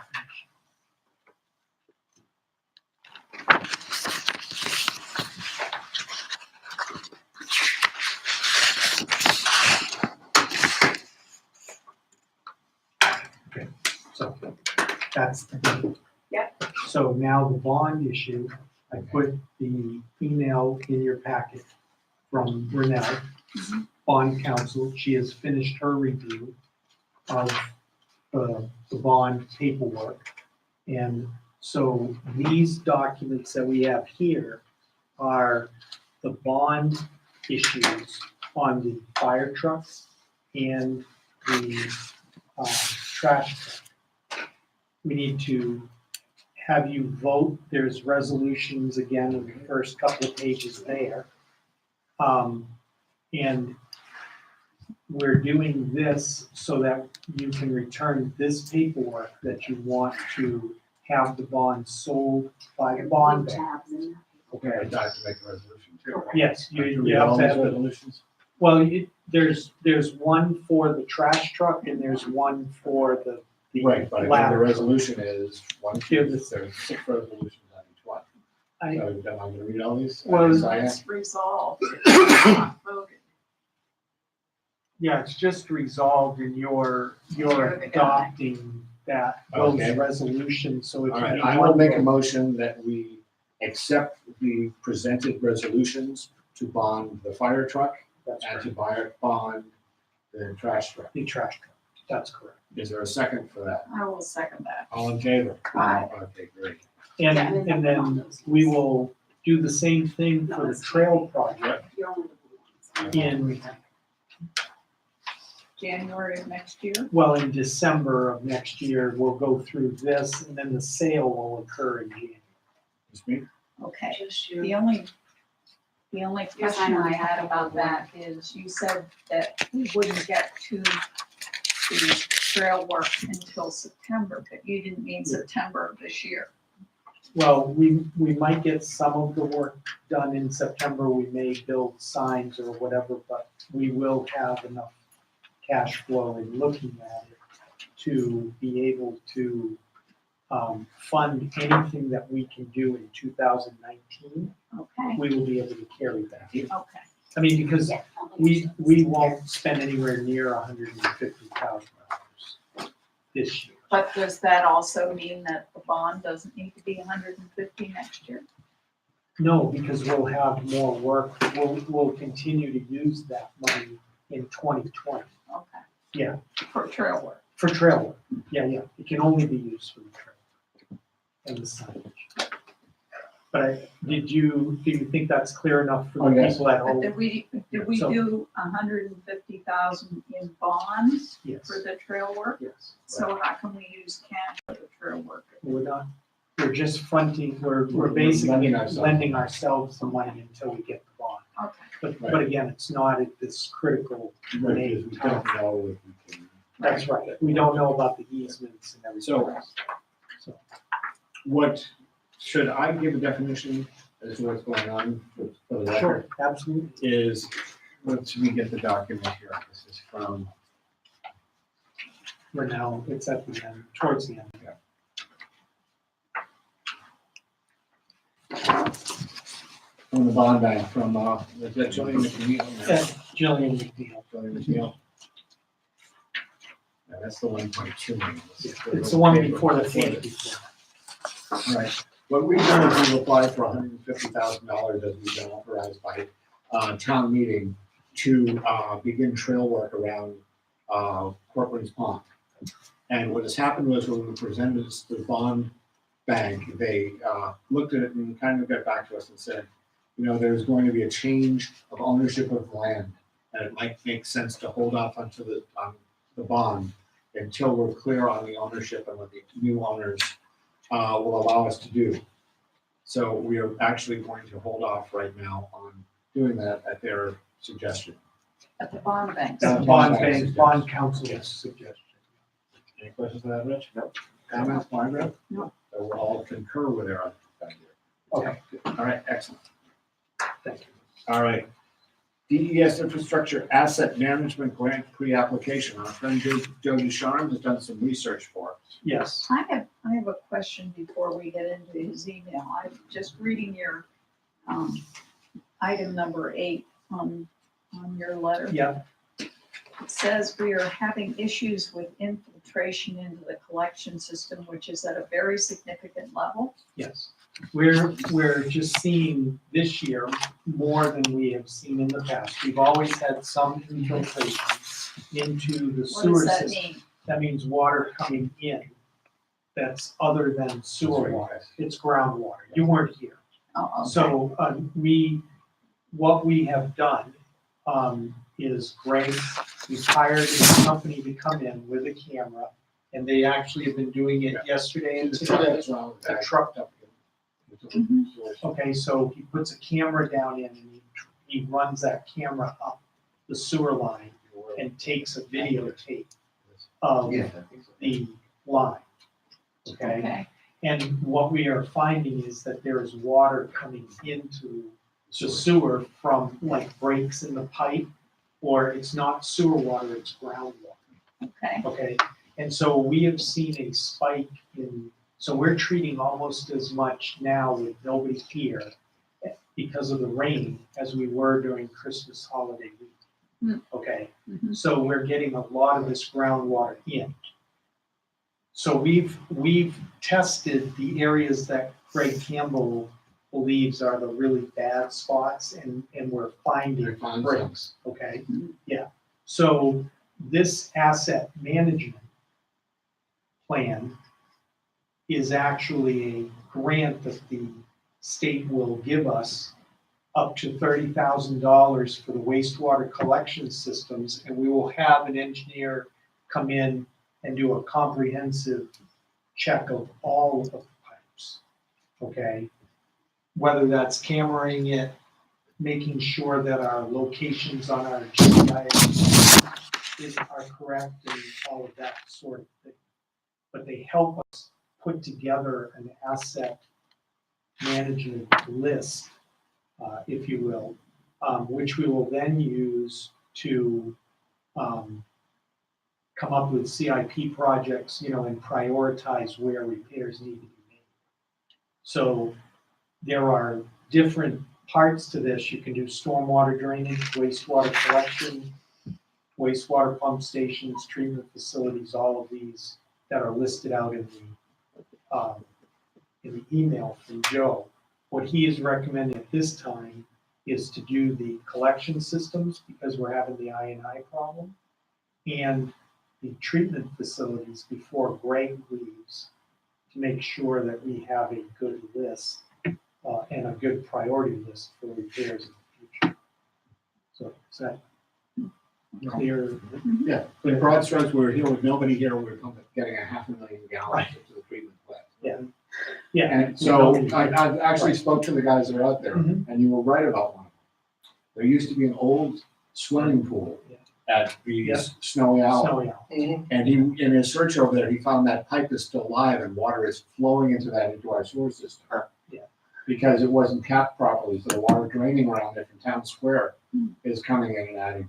Okay, so that's the deal.
Yep.
So now the bond issue, I put the email in your packet from Renell, bond counsel. She has finished her review of the bond paperwork. And so these documents that we have here are the bond issues on the fire trucks and the trash truck. We need to have you vote. There's resolutions again in the first couple of pages there. And we're doing this so that you can return this paperwork that you want to have the bond sold by the bond bank.
Tabs in.
Okay, I'd like to make a resolution too.
Yes,
Do
you
we
have
all
to
these
have,
resolutions?
well, there's one for the trash truck and there's one for the
Right, but the
ladder.
resolution is one,
Here,
two,
this-
there's 6 resolutions on each one.
I-
So am I gonna read all these?
Well,
Sign it?
It's resolved. It's not voted.
Yeah, it's just resolved in you're
You're the guy.
adopting those
Okay.
resolutions, so if
All
you
right,
need
I will
one
make a
vote-
motion that we accept the presented resolutions to bond the fire truck
That's
and
correct.
to bond the trash truck.
The trash truck, that's correct.
Is there a second for that?
I will second that.
All in favor?
Aye.
Okay, great.
And,
Yeah, and
and
then
then we will do the same thing for the trail project
You're only the blue ones.
in,
January of next year.
well, in December of next year, we'll go through this, and then the sale will occur in January.
Just me?
Okay.
Just you.
The only
Yes,
question
I know.
I had about that is you said that we wouldn't get to the trail work until September, but you didn't mean September of this year.
Well, we might get some of the work done in September, we may build signs or whatever, but we will have enough cash flow in looking at it to be able to fund anything that we can do in 2019.
Okay,
We will be able to carry that.
okay.
I mean, because
Yeah, I'll make
we
sure.
won't spend anywhere near $150,000 this year.
But does that also mean that the bond doesn't need to be 150 next year?
No, because we'll have more work, we'll continue to use that money in 2020.
Okay.
Yeah.
For trail work.
For trail work, yeah, it can only be used for the trail and the signage. But do you think that's clear enough for
Oh,
the
yes.
people at
But
home?
did we
So-
do 150,000 in bonds
Yes,
for the trail work?
yes.
So how can we use cash for the trail work?
We're just fronting, we're
We're
basically
lending ourselves.
lending ourselves the money until we get the bond.
Okay.
But again, it's not at this critical
Right,
date.
because we don't know if we can.
That's right, we don't know about the easements and everything
So-
else. So,
What, should I give a definition as to what's going on for the record?
sure, absolutely.
Is, let's me get the document here. This is from,
For now, it's at the end, towards the end.
from the bond bank, from, is that Jillian McNeil?
Jillian McNeil.
Jillian McNeil. Yeah, that's the 1.2 million.
It's the one before the fee.
All right, what we've done is we've applied for $150,000 as we've been authorized by town meeting to begin trail work around Corcoran's Pond. And what has happened was when we presented this to the bond bank, they looked at it and kind of got back to us and said, you know, there's going to be a change of ownership of land, and it might make sense to hold off on the bond until we're clear on the ownership and what the new owners will allow us to do. So we are actually going to hold off right now on doing that at their suggestion.
At the bond bank.
Yeah.
Bond
Bond
bank, bond council's suggestion.
Any questions on that, Rich? No. Comments, Margaret?
No.
So we'll all concur with their idea.
Okay,
All right, excellent.
thank you.
All right. DES Infrastructure Asset Management Grant Pre-Application. Our friend Joe Ducharme has done some research for us.
Yes,
I have a question before we get into his email. I'm just reading your, item number 8 on your letter.
yeah,
It says we are having issues with infiltration into the collection system, which is at a very significant level.
yes. We're just seeing this year more than we have seen in the past. We've always had some infiltration into the
What
sewer
does that
system.
mean?
That means water coming in that's other than sewer water. It's groundwater. You weren't here.
Oh, okay.
So, what we have done, is Greg, we've hired a company to come in with a camera, and they actually have been doing it yesterday and today. The truck.
Mhm.
Okay, so he puts a camera down in and he runs that camera up the sewer line and takes a videotape of
Yeah, I think so.
the line. Okay?
Okay,
And what we are finding is that there is water coming into the sewer from like breaks in the pipe, or it's not sewer water, it's groundwater.
okay,
Okay, and so we have seen a spike in, so we're treating almost as much now with nobody here because of the rain as we were during Christmas holiday week.
Hmm.
Okay,
Mhm.
so we're getting a lot of this groundwater in. So we've tested the areas that Greg Campbell believes are the really bad spots, and we're finding
They found
breaks, okay?
Mhm.
Yeah, so this asset management plan is actually a grant that the state will give us up to $30,000 for the wastewater collection systems, and we will have an engineer come in and do a comprehensive check of all of the pipes, okay? Whether that's cameraing it, making sure that our locations on our GIS are correct and all of that sort of thing. But they help us put together an asset management list, if you will, which we will then use to come up with CIP projects, and prioritize where repairs need to be made. So there are different parts to this. You can do stormwater drainage, wastewater collection, wastewater pump stations, treatment facilities, all of these that are listed out in the email from Joe. What he is recommending at this time is to do the collection systems because we're having the I&I problem, and the treatment facilities before Greg leaves, to make sure that we have a good list and a good priority list for repairs in the future. So is that clear?
Yeah, in broad strokes, we're here with nobody here, we're getting 500,000 gallons
Right.
into the treatment plant.
Yeah.
And so I've actually spoke to the guys that are out there,
Mhm.
and you were right about one of them. There used to be an old swimming pool
Yeah.
at the
Yeah.
Snowy Owl.
Snowy Owl.
And he, in his search over there, he found that pipe is still live and water is flowing into our sewer system.
Yeah.
Because it wasn't capped properly, so the water draining around it from Town Square is coming in and adding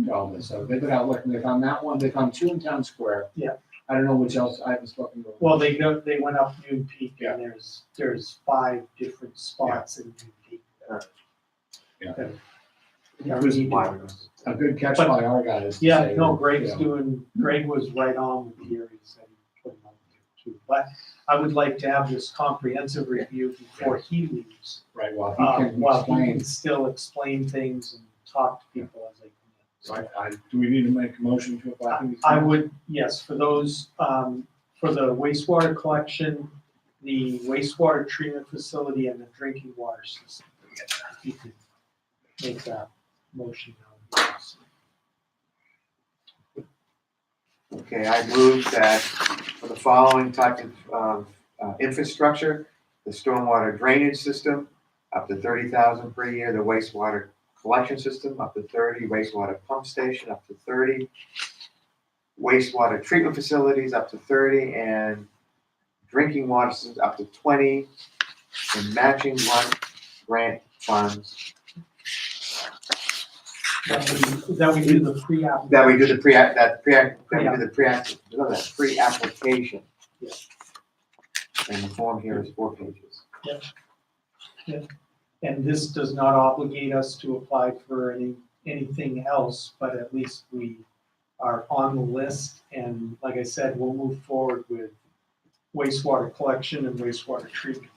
to all this. So they've been out looking, they found that one, they found 2 in Town Square.
Yeah.
I don't know which else, I haven't spoken to them.
Well, they went up Noon Peak, and there's 5 different spots in Noon Peak.
Yeah.
That-
It was a good catch by our guys. to
Yeah,
say
no,
that,
Greg
you know,
was right on with the areas that he put him on there too. But I would like to have this comprehensive review before he leaves.
Right, well, he can
While he
explain,
can still explain things and talk to people as they come in.
So do we need to make a motion to apply for these?
I would, yes, for those, for the wastewater collection, the wastewater treatment facility and the drinking water system. If you could make that motion now.
Okay, I move that for the following type of infrastructure, the stormwater drainage system, up to 30,000 per year, the wastewater collection system, up to 30, wastewater pump station, up to 30, wastewater treatment facilities, up to 30, and drinking water systems, up to 20, and matching grant funds.
That we do the pre-app.
That we do the pre-application.
Yeah.
And the form here is 4 pages.
And this does not obligate us to apply for anything else, but at least we are on the list. And like I said, we'll move forward with wastewater collection and wastewater treatment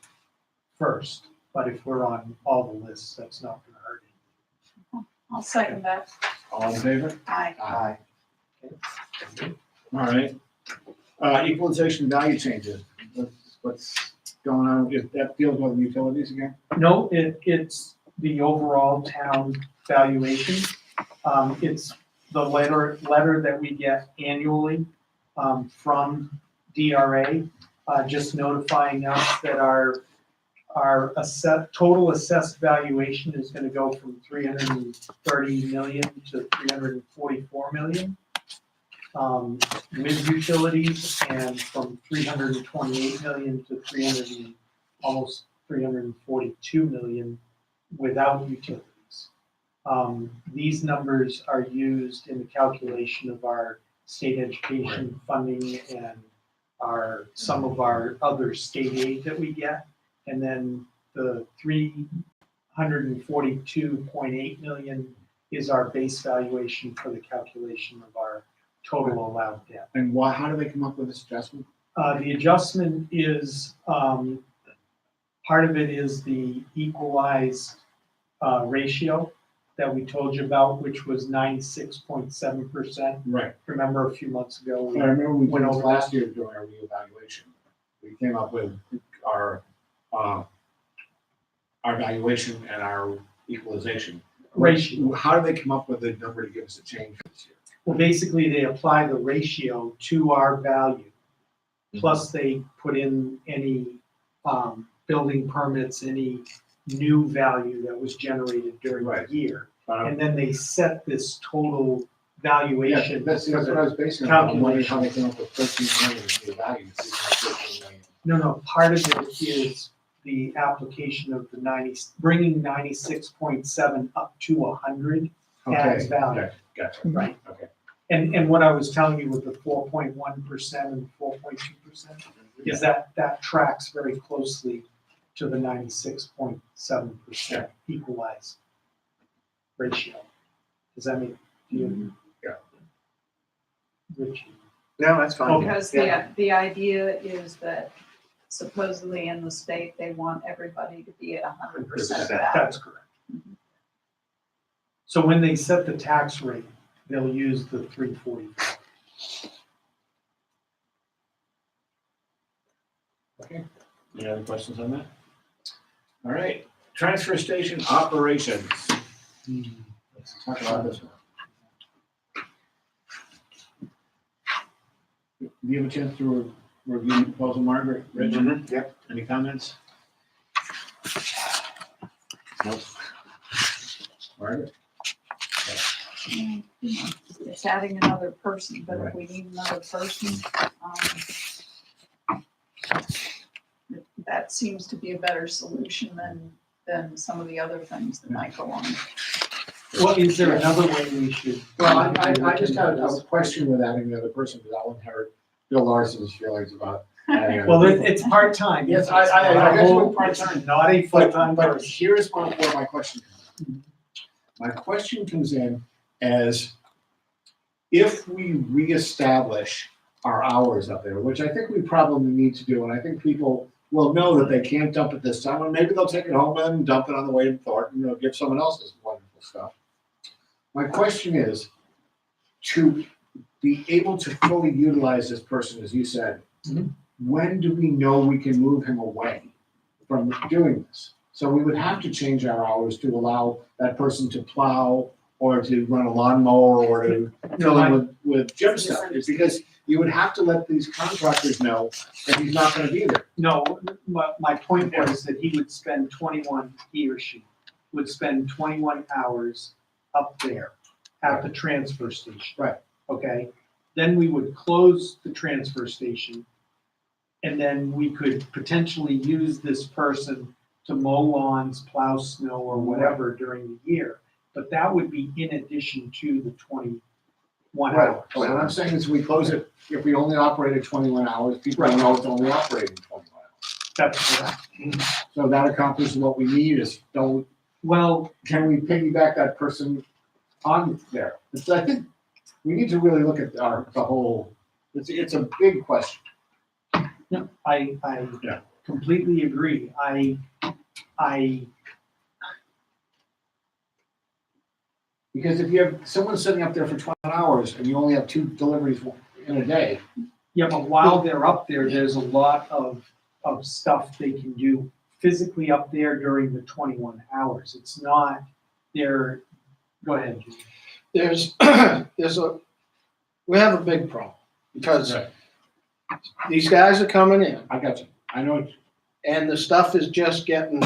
first. But if we're on all the lists, that's not gonna hurt anything.
I'll second that.
All in favor?
Aye.
Aye.
All right. Equalization value changes. What's going on? Is that deals with utilities again?
No, it's the overall town valuation. It's the letter that we get annually from DRA, just notifying us that our total assessed valuation is gonna go from 330 million to 344 million. With utilities, and from 328 million to almost 342 million without utilities. These numbers are used in the calculation of our state education funding and some of our other state aid that we get. And then the 342.8 million is our base valuation for the calculation of our total allowed debt.
And why? How do they come up with this adjustment?
The adjustment is, part of it is the equalized ratio that we told you about, which was 96.7%.
Right.
Remember a few months ago?
I remember we
went
did
over
last year during our reevaluation. We came up with our valuation and our equalization.
ratio.
How do they come up with the number to give us a change this year?
Well, basically, they apply the ratio to our value. Plus, they put in any building permits, any new value that was generated during the
Right.
year. And then they set this total valuation.
Yeah, that's what I was basing it on. I'm wondering how they came up with 13 million in the value. It's even like 13 million.
No, part of it is the application of bringing 96.7 up to 100 adds value.
Okay, gotcha.
Right.
Okay.
And what I was telling you with the 4.1% and 4.2% is that tracks very closely to the 96.7% equalized ratio. Does that make you?
Yeah.
Rich?
No, that's fine.
Because the idea is that supposedly in the state, they want everybody to be at 100% value.
That's correct. So when they set the tax rate, they'll use the 344.
Okay. Any other questions on that? All right. Transfer station operations. Let's talk about this one. Do you have a chance to review the proposal, Margaret? Rich?
Yep.
Any comments? Nope. Margaret?
It's adding another person, but if
Right.
we need another person, that seems to be a better solution than some of the other things that might go on.
Well, is there another way we should?
Well, I just had a question with adding the other person, because I'll inherit Bill Larson's feelings about adding.
Well, it's part-time.
Yes, I
It's not a
guess
whole-
with part-time.
it's Not a full-time
But
person.
here's where my question comes in. My question comes in as if we reestablish our hours up there, which I think we probably need to do, and I think people will know that they can't dump it this time, and maybe they'll take it home and dump it on the way to Thornton, give someone else this wonderful stuff. My question is, to be able to fully utilize this person, as you said,
Mhm.
when do we know we can move him away from doing this? So we would have to change our hours to allow that person to plow or to run a lawnmower or to fill in with gym stuff. It's because you would have to let these contractors know that he's not gonna be there.
No, my point was that he would spend 21, he or she would spend 21 hours up there at the transfer station.
Right.
Okay? Then we would close the transfer station, and then we could potentially use this person to mow lawns, plow snow, or whatever during the year. But that would be in addition to the 21 hours.
What I'm saying is we close it, if we only operated 21 hours, people
Right.
know it's only operating 21 hours.
That's correct.
So that accomplishes what we need is,
Well,
can we piggyback that person on there? I think we need to really look at the whole, it's a big question.
no, I
Yeah.
completely agree.
Because if you have someone sitting up there for 20 hours and you only have 2 deliveries in a day,
Yeah, but while they're up there, there's a lot of stuff they can do physically up there during the 21 hours. It's not, they're, go ahead, Jimmy.
We have a big problem because
Right.
these guys are coming in
I got you. I know,
and the stuff is just getting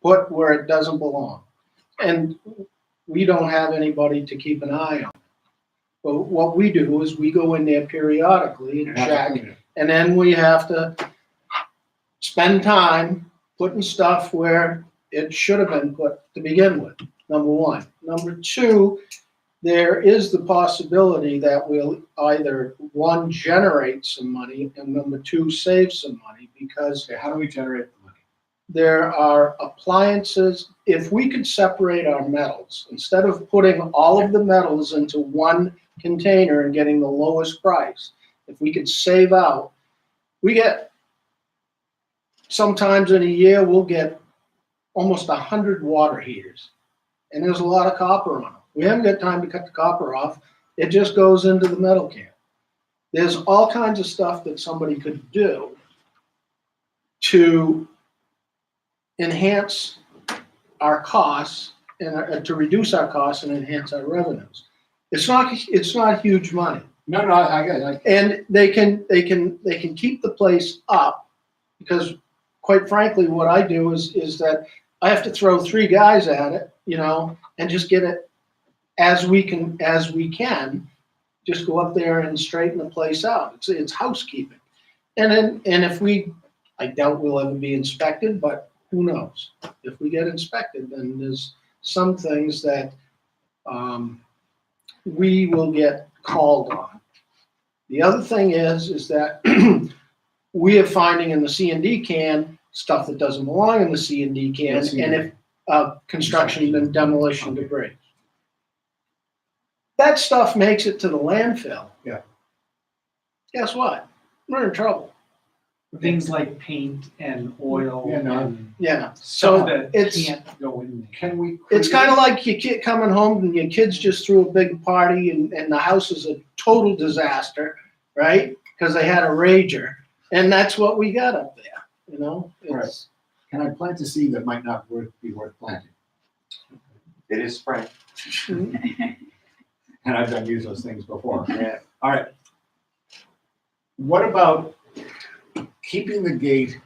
put where it doesn't belong. And we don't have anybody to keep an eye on. But what we do is we go in there periodically and check, and then we have to spend time putting stuff where it should have been put to begin with, number one. Number two, there is the possibility that we'll either, one, generate some money, and number two, save some money, because
okay, how do we generate the money?
there are appliances. If we could separate our metals, instead of putting all of the metals into one container and getting the lowest price, if we could save out, we get, sometimes in a year, we'll get almost 100 water heaters. And there's a lot of copper on them. We haven't got time to cut the copper off. It just goes into the metal can. There's all kinds of stuff that somebody could do to enhance our costs and to reduce our costs and enhance our revenues. It's not huge money.
No, I got it.
And they can keep the place up, because quite frankly, what I do is that I have to throw 3 guys at it, and just get it as we can, just go up there and straighten the place out. It's housekeeping. And if I doubt we'll ever be inspected, but who knows? If we get inspected, then there's some things that we will get called on. The other thing is that we are finding in the C&D can stuff that doesn't belong in the C&D can, and if construction and demolition debris. That stuff makes it to the landfill.
Yeah.
Guess what? We're in trouble.
Things like paint and oil
Yeah, no.
and
Yeah.
stuff
So
that
it's
can't go in there.
Can we?
it's kind of like your kid coming home and your kids just threw a big party and the house is a total disaster, right? Because they had a rager, and that's what we got up there. It's,
Can I plant a seed that might not be worth planting?
It is spring.
And I've done use those things before.
Yeah.
All right. What about keeping the gate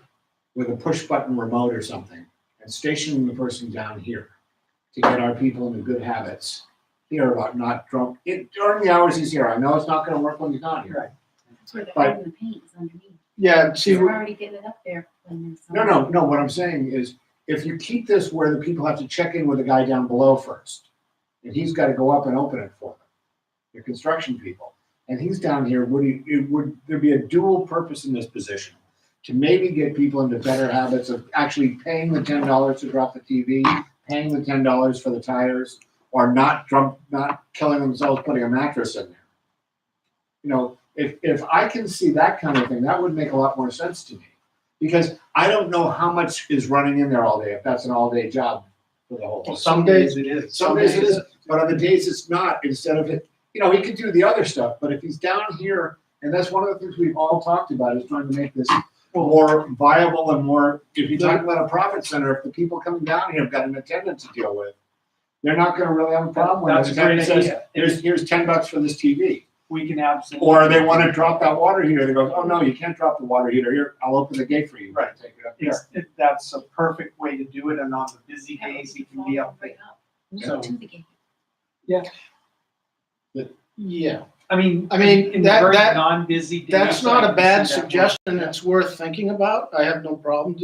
with a push button remote or something and stationing the person down here to get our people into good habits here about not drunk during the hours he's here? I know it's not going to work when he's not here.
That's where they're
But-
hiding the paint is underneath.
yeah. See,
They're already getting it up there when there's.
No. What I'm saying is if you keep this where the people have to check in with the guy down below first, and he's got to go up and open it for them, your construction people, and he's down here, would there be a dual purpose in this position? To maybe get people into better habits of actually paying the $10 to drop the TV, paying the $10 for the tires, or not killing themselves putting a mattress in there. If I can see that kind of thing, that would make a lot more sense to me. Because I don't know how much is running in there all day, if that's an all-day job for the whole.
Well, some days it is.
Some days it isn't. But on the days it's not, instead of it, you know, he could do the other stuff, but if he's down here, and that's one of the things we've all talked about, is trying to make this more viable and more, if you talk about a profit center, if the people coming down here have got an attendant to deal with, they're not gonna really have a problem with it.
That's a
The attendant
great
says,
idea.
here's $10 for this TV.
We can absolutely.
Or they wanna drop that water heater, they go, oh no, you can't drop the water heater, here, I'll open the gate for you.
Right.
Take it up here.
That's a perfect way to do it, and on the busy days, he can be up there. So,
Yeah,
I mean,
I mean,
in the
that-
very
that-
non-busy days.
that's not
I
a
can
bad
see that
suggestion,
work.
it's worth thinking about, I have no problem,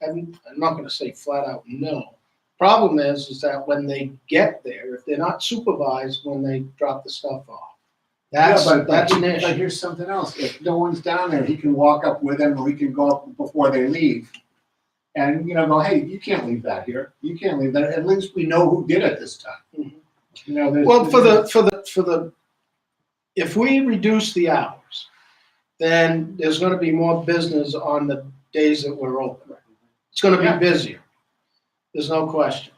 I'm not gonna say flat out no. Problem is that when they get there, if they're not supervised when they drop the stuff off, that's an
But
issue.
here's something else, if no one's down there, he can walk up with them, or he can go up before they leave. And, you know, go, hey, you can't leave that here, you can't leave that, at least we know who did it this time.
Mhm.
You know, there's.
Well, if we reduce the hours, then there's gonna be more business on the days that we're open. It's gonna
Yeah.
be busier, there's no question.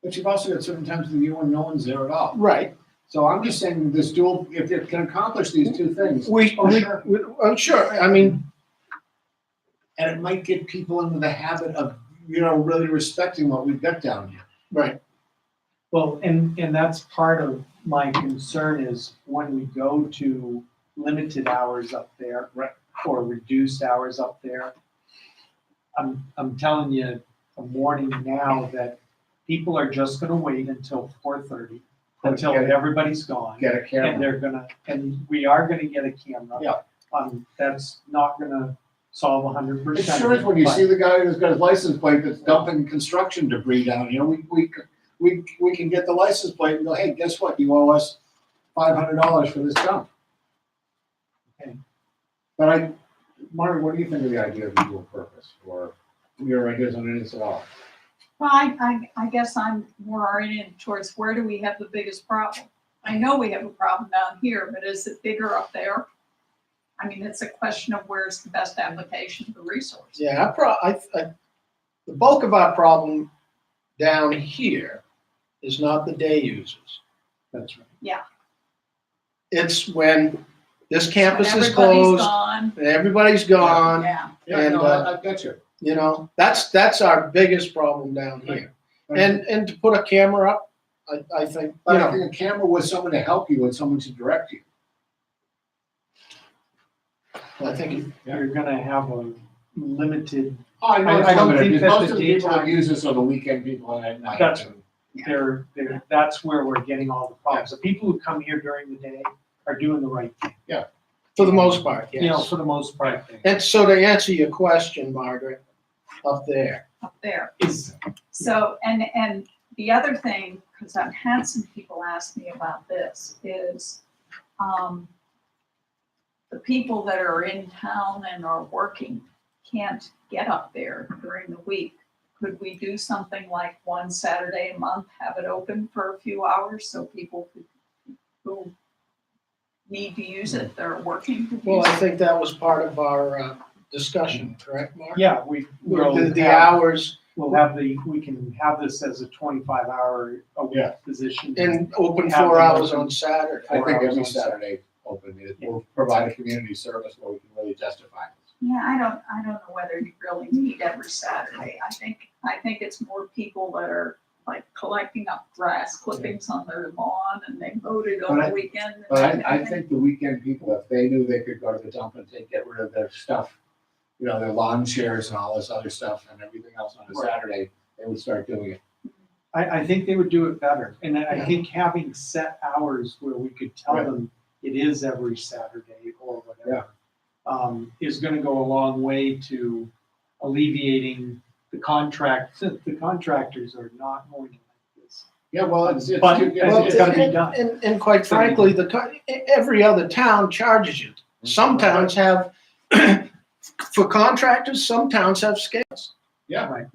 But you've also got certain times of the year when no one's there at all.
Right,
So I'm just saying this dual, if it can accomplish these two things,
I'm sure, I mean,
and it might get people into the habit of, you know, really respecting what we've got down here.
right,
Well, and that's part of my concern is when we go to limited hours up there.
Right.
Or reduced hours up there. I'm telling you, I'm warning you now that people are just gonna wait until 4:30, until
Get it.
everybody's gone.
Get a
And
camera.
they're gonna, and we are gonna get a camera.
Yeah.
That's not gonna solve 100%.
It sure is when you
but-
see the guy who's got his license plate that's dumping construction debris down, you know, we can get the license plate and go, hey, guess what, you owe us $500 for this dump.
Okay.
But Marty, what do you think of the idea of dual purpose, or your ideas on this at all?
Well, I guess I'm more oriented towards where do we have the biggest problem? I know we have a problem down here, but is it bigger up there? I mean, it's a question of where's the best application of the resource.
yeah, the bulk of our problem down here is not the day users.
That's right.
It's when this campus
When
is
everybody's
closed,
gone,
and everybody's gone,
yeah.
Yeah,
And,
no, I get you.
you know, that's our biggest problem down here. And to put a camera up, I think,
But
you
I
know,
think a camera with someone to help you and someone to direct you.
I think,
You're gonna have a limited,
Oh, I know it's
I don't
limited,
think
because
that
most
the
of the people that
daytime-
use this are the weekend people and at night.
That's- that's where we're getting all the problems. The people who come here during the day are doing the right thing,
for the most part,
you know,
yes.
for the most part.
And so to answer your question, Margaret, up there,
Up there.
Is,
So, and the other thing, because I've had some people ask me about this, is, the people that are in town and are working can't get up there during the week. Could we do something like one Saturday a month, have it open for a few hours so people who need to use it, they're working to
well,
use
I
it?
think that was part of our discussion, correct, Mark?
yeah, we'll
The
have,
hours
we can have this as a 25-hour a week
Yeah.
position.
and open
Have
4
them
hours
open.
on Saturday.
I think
4 hours
every
on
Saturday open, it will provide a community service where we can really justify this.
Yeah, I don't know whether you really need every Saturday. I think it's more people that are like collecting up grass clippings on their lawn and they mowed it on
But
the weekend. and
But
that
I
kind of thing.
think the weekend people, if they knew they could go to the dump and get rid of their stuff, you know, their lawn chairs and all this other stuff and everything else on a
Right.
Saturday, they would start doing it.
I think they would do it better, and I
Yeah.
think having set hours where we could tell
Right.
them it is every Saturday or whatever, is gonna go a long way to alleviating the contractors are not going to like this.
Yeah, well, it's
But-
too-
Well, it's gotta be done.
And quite frankly, every other town charges you. Some towns have, for contractors, some towns have scales.
Yeah.
Right.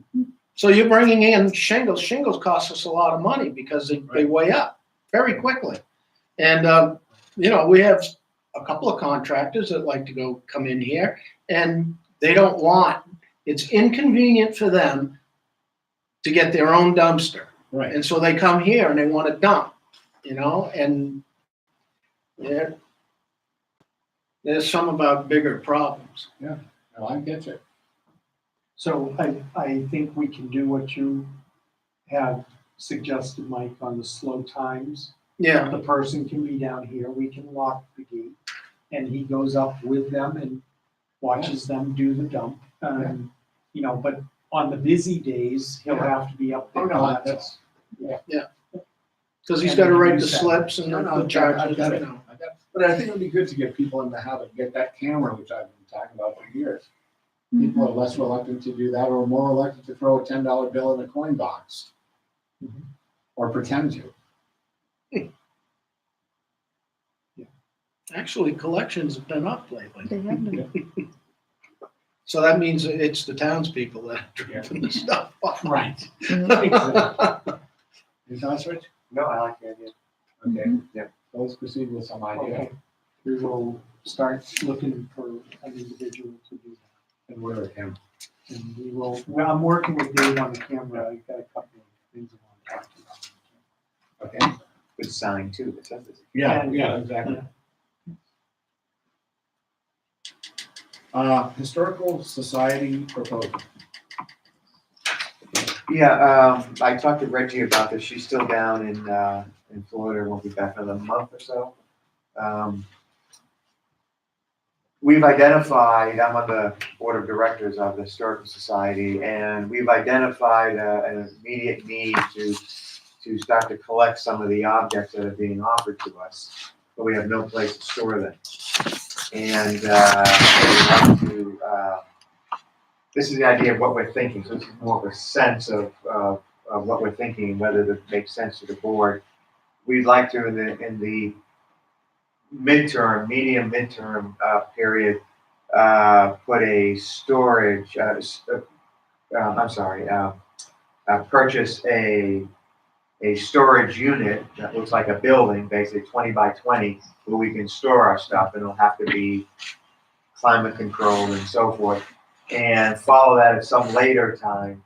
So you're bringing in shingles. Shingles cost us a lot of money because they
Right.
weigh up very quickly. And, you know, we have a couple of contractors that like to come in here and they don't want, it's inconvenient for them to get their own dumpster.
Right.
And so they come here and they want to dump, and there's some of our bigger problems.
No, I get you.
So I think we can do what you have suggested, Mike, on the slow times.
Yeah,
The person can be down here, we can lock the gate, and he goes up with them and watches them do the dump. But on the busy days, he'll have to be up there.
Oh, no, that's,
because he's got to write the slips and the charges,
I got it. But I think it'd be good to get people in the habit, get that camera, which I've been talking about for years. People are less reluctant to do that, or more reluctant to throw a $10 bill in a coin box. Or pretend to.
Actually, collections have been up lately.
They have been.
So that means it's the townspeople that are dropping the stuff off.
Right.
Mhm.
Any thoughts, Rich?
No, I like the idea.
Okay.
Yeah.
So let's proceed with some idea.
Okay. We will start looking for an individual to do that.
And where him.
And we will, well, I'm working with Dave on the camera, I've got a couple of things I want to talk to you about.
Okay.
Good sign too, that says this.
Yeah, exactly. Historical Society proposal.
Yeah, I talked to Reggie about this. She's still down in Florida, won't be back for another month or so. We've identified, I'm on the board of directors of the Historical Society, and we've identified an immediate need to start to collect some of the objects that are being offered to us, but we have no place to store them. And we want to, this is the idea of what we're thinking, so it's more of a sense of what we're thinking, whether it makes sense to the board. We'd like to, in the medium midterm period, put a storage, purchase a storage unit that looks like a building, basically 20 by 20, where we can store our stuff, and it'll have to be climate controlled and so forth, and follow that at some later time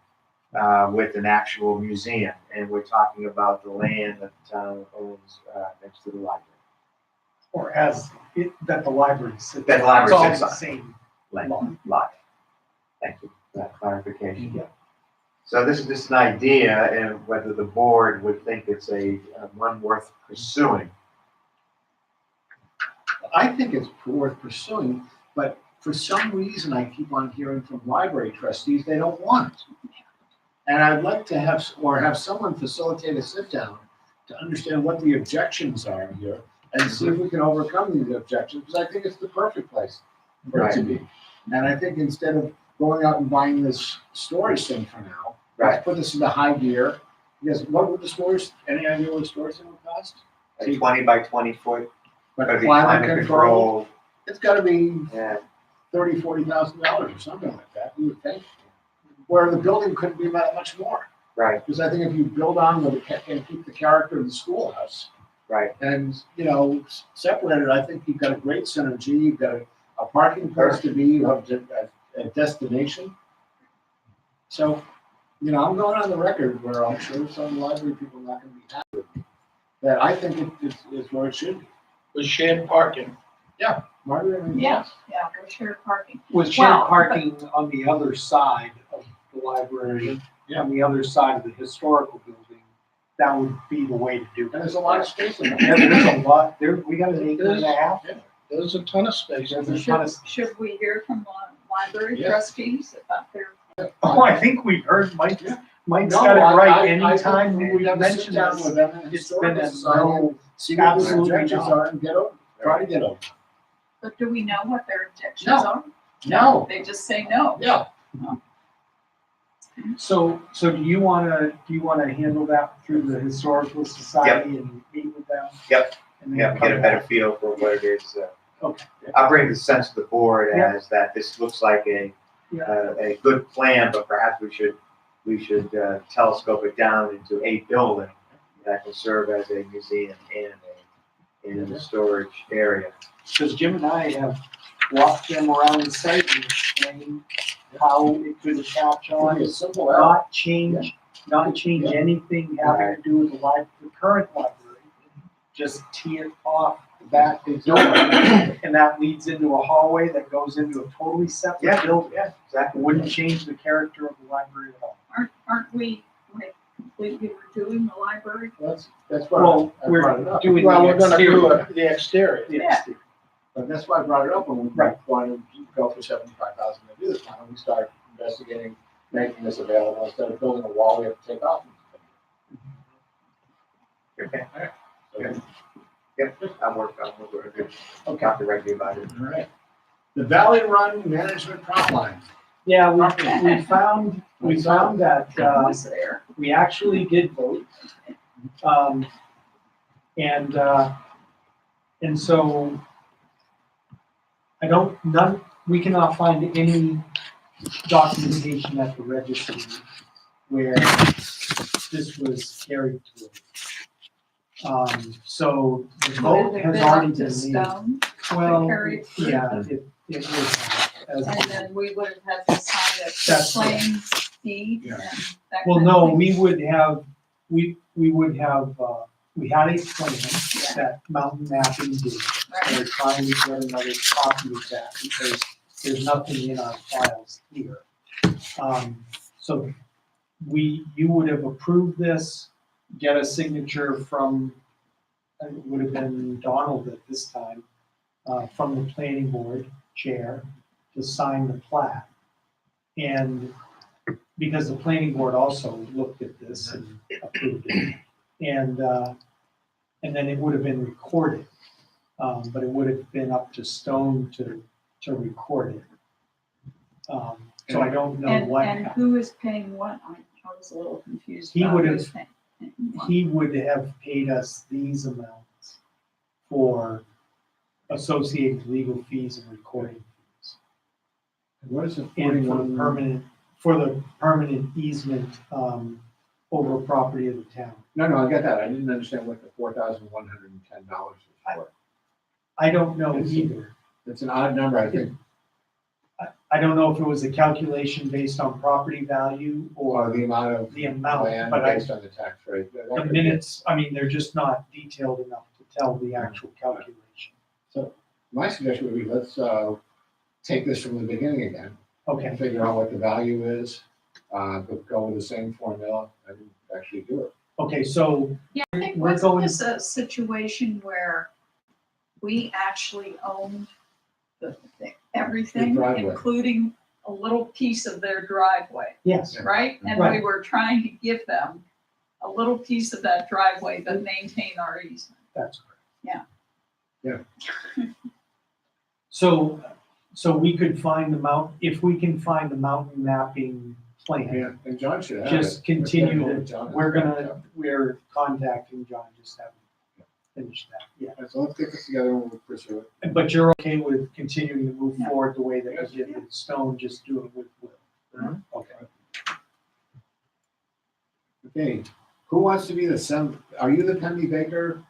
with an actual museum. And we're talking about the land that the town owns next to the library.
Or that the library sits.
That the library
It's all
sits
the
on.
same.
Lot. Thank you for that clarification.
Yeah.
So this is just an idea, and whether the board would think it's one worth pursuing.
I think it's worth pursuing, but for some reason I keep on hearing from library trustees, they don't want it. And I'd like to have someone facilitate a sit down to understand what the objections are here and see if we can overcome these objections, because I think it's the perfect place for it to be. And I think instead of going out and buying this storage thing for now, let's put this into high gear. Because what would the storage, any idea what the storage thing would cost?
A 20 by 20 foot,
But
gotta be
climate control, it's gotta be
yeah,
$30,000-$40,000 or something like that, you would think. Where the building couldn't be that much more.
right,
Because I think if you build on with it and keep the character of the schoolhouse
right.
and, separate it, I think you've got a great synergy. You've got a parking place to be, you have a destination. So, I'm going on the record where I'm sure some library people are not gonna be happy with me. That I think it's where it should be.
With shared parking.
Margaret, anything
Yeah,
else?
yeah, go share parking.
With shared
Well,
parking on the other side of the library, on the other side of the historical building, that would be the way to do
And
it.
there's a lot of space in there.
There's a lot, we got an acre and a half.
There's a ton of space.
There's a ton of,
Should we hear from library
Yeah.
trustees about their,
I think we've heard Mike's
No,
got it right.
I
Anytime
think
we
have to sit
mention
down
this,
with them and
it's
historical
been a
society
no,
and see what the
absolutely
objections
not.
are and try to get over.
but do we know what their objections
No.
are?
No.
They just say no.
Yeah.
So do you wanna handle that through the historical society and meet with them?
Yep.
And then
Yeah, get a
come
better
back?
feel for what it is.
Okay.
I'll bring the sense to the board
Yeah.
as that this looks like a
Yeah.
good plan, but perhaps we should telescope it down into a building that can serve as a museum and a storage area.
Because Jim and I have walked them around the site and explained how it could attach on,
It's simple.
not change not change anything having to do with the current library. Just tee it off that door, and that leads into a hallway that goes into a totally separate
Yeah,
building.
yeah, exactly.
Wouldn't change the character of the library at all.
Aren't we like completely redoing the library?
That's why
Well,
I brought it
we're
up.
doing
Well,
the
we're gonna do
exterior.
the exterior.
Yeah.
But that's why I brought it up when we
Right.
wanted to go for 75,000 to do this. Why don't we start investigating, making this available instead of building a wall we have to take off?
Okay.
So,
Yep, I'm working, good.
Okay.
Talk to Reggie about it.
All right. The Valley Run Management Prop Line.
Yeah, we found that,
I was there.
we actually did vote. And so we cannot find any documentation at the registry where this was carried through. So the vote
Would it
has
have
already
been
been
up to
made.
stone,
Well,
carry it through?
yeah, it would have.
and then we would have had to sign a
That's
claim deed
Yeah.
and that
Well,
kind of
no,
thing.
we would have, we had a plan that Mountain Mapping did.
Right.
We're trying to get another copy of that because there's nothing in our files here. So you would have approved this, get a signature from, it would have been Donald at this time, from the planning board chair to sign the plat. And because the planning board also looked at this and approved it. And then it would have been recorded, but it would have been up to Stone to record it. So I don't know what.
And who is paying what? I was a little confused
He
about
would
who's
have-
paying what.
He would have paid us these amounts for associated legal fees and recording fees.
What is it?
And for the permanent easement, over property of the town.
No, I got that. I didn't understand what the $4,110 was for.
I don't know either.
It's an odd number, I think,
I don't know if it was a calculation based on property value
or
or
the amount of
the amount,
land
but
based on the tax rate.
the minutes, I mean, they're just not detailed enough to tell the actual calculation.
My suggestion would be, let's take this from the beginning again.
Okay,
And figure out what the value is, but go with the same formula and actually do it.
okay, so
Yeah, I think
We're
wasn't
going-
this a situation where we actually owned everything,
The driveway.
including a little piece of their driveway,
yes,
right? And we
Right.
were trying to give them a little piece of that driveway but maintain our easement.
that's correct.
Yeah.
Yeah.
So we could find if we can find the mountain mapping plan.
Yeah, and John should have it.
Just continue
Let's
to,
get John.
we're contacting John, just haven't finished that yet.
So let's get this together and we'll pursue it.
But you're okay with continuing to move
Yeah.
forward the way that
Yes.
we did with Stone, just do it with Will?
Mhm.
Okay.
Okay, who wants to be are you the Penny Baker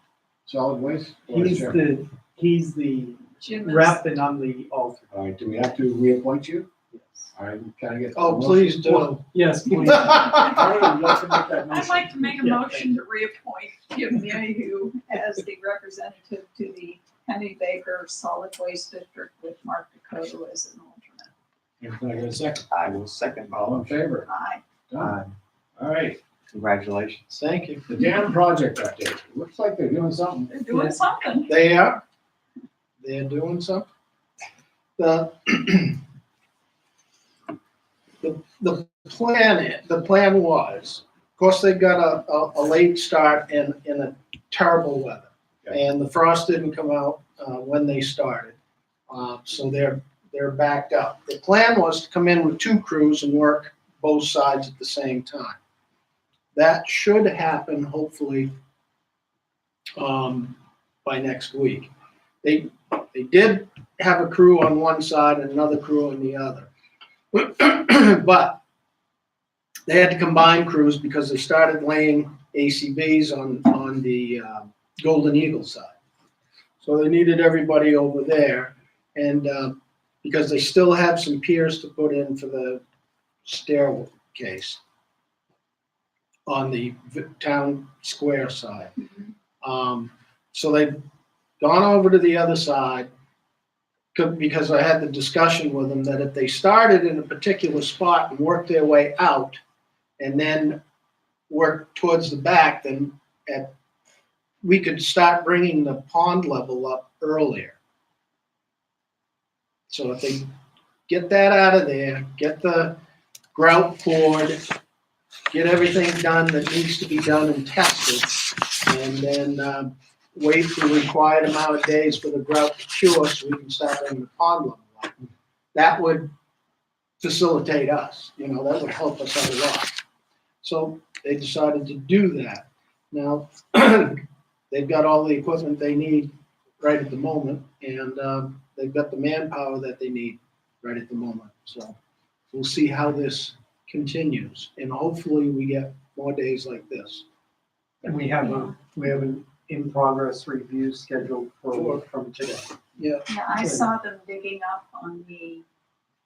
solid waste? or
He's
chair?
he's the
Jim is,
rep and I'm the alternate.
All right, do we have to reappoint you?
Yes.
All right, can I get?
Oh, please do.
Yes, please.
All right, you'd like to make that
I'd
motion?
like to make a
Yeah.
motion to reappoint Jim Mayhew as the representative to the Penny Baker Solid Waste District with Mark Dakota as an alternate.
And can I get a second?
I will second.
All in favor?
Aye.
Done. All right,
Congratulations.
Thank you.
the dam project update. Looks like they're doing something.
They're doing something.
They are. They're doing something. The plan was, of course, they got a late start in a terrible weather.
Okay.
And the frost didn't come out when they started. So they're backed up. The plan was to come in with 2 crews and work both sides at the same time. That should happen hopefully by next week. They did have a crew on one side and another crew on the other. But they had to combine crews because they started laying ACBs on the Golden Eagle side. So they needed everybody over there. And because they still have some piers to put in for the staircase. on the town square side. So they've gone over to the other side, because I had the discussion with them that if they started in a particular spot and worked their way out and then worked towards the back, then we could start bringing the pond level up earlier. So if they get that out of there, get the grout poured, get everything done that needs to be done and tested, and then wait for the required amount of days for the grout to cure so we can start bringing the pond level up. That would facilitate us, that would help us out a lot. So they decided to do that. Now, they've got all the equipment they need right at the moment, and they've got the manpower that they need right at the moment. So we'll see how this continues, and hopefully we get more days like this.
And we have an in-progress review scheduled from today.
Yeah, I saw them digging up on the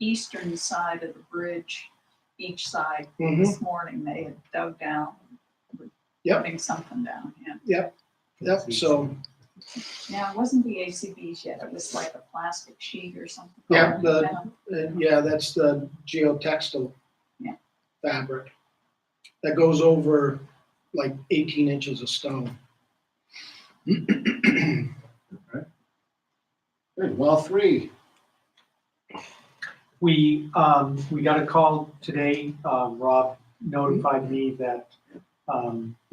eastern side of the bridge, each side this morning. They had dug down, were putting something down,
Yep, so,
Yeah, it wasn't the ACBs yet. It was like a plastic sheet or something.
Yeah,
Yeah.
that's the geotextile
Yeah.
fabric that goes over like 18 inches of stone.
Good, well, 3.
We got a call today. Rob notified me that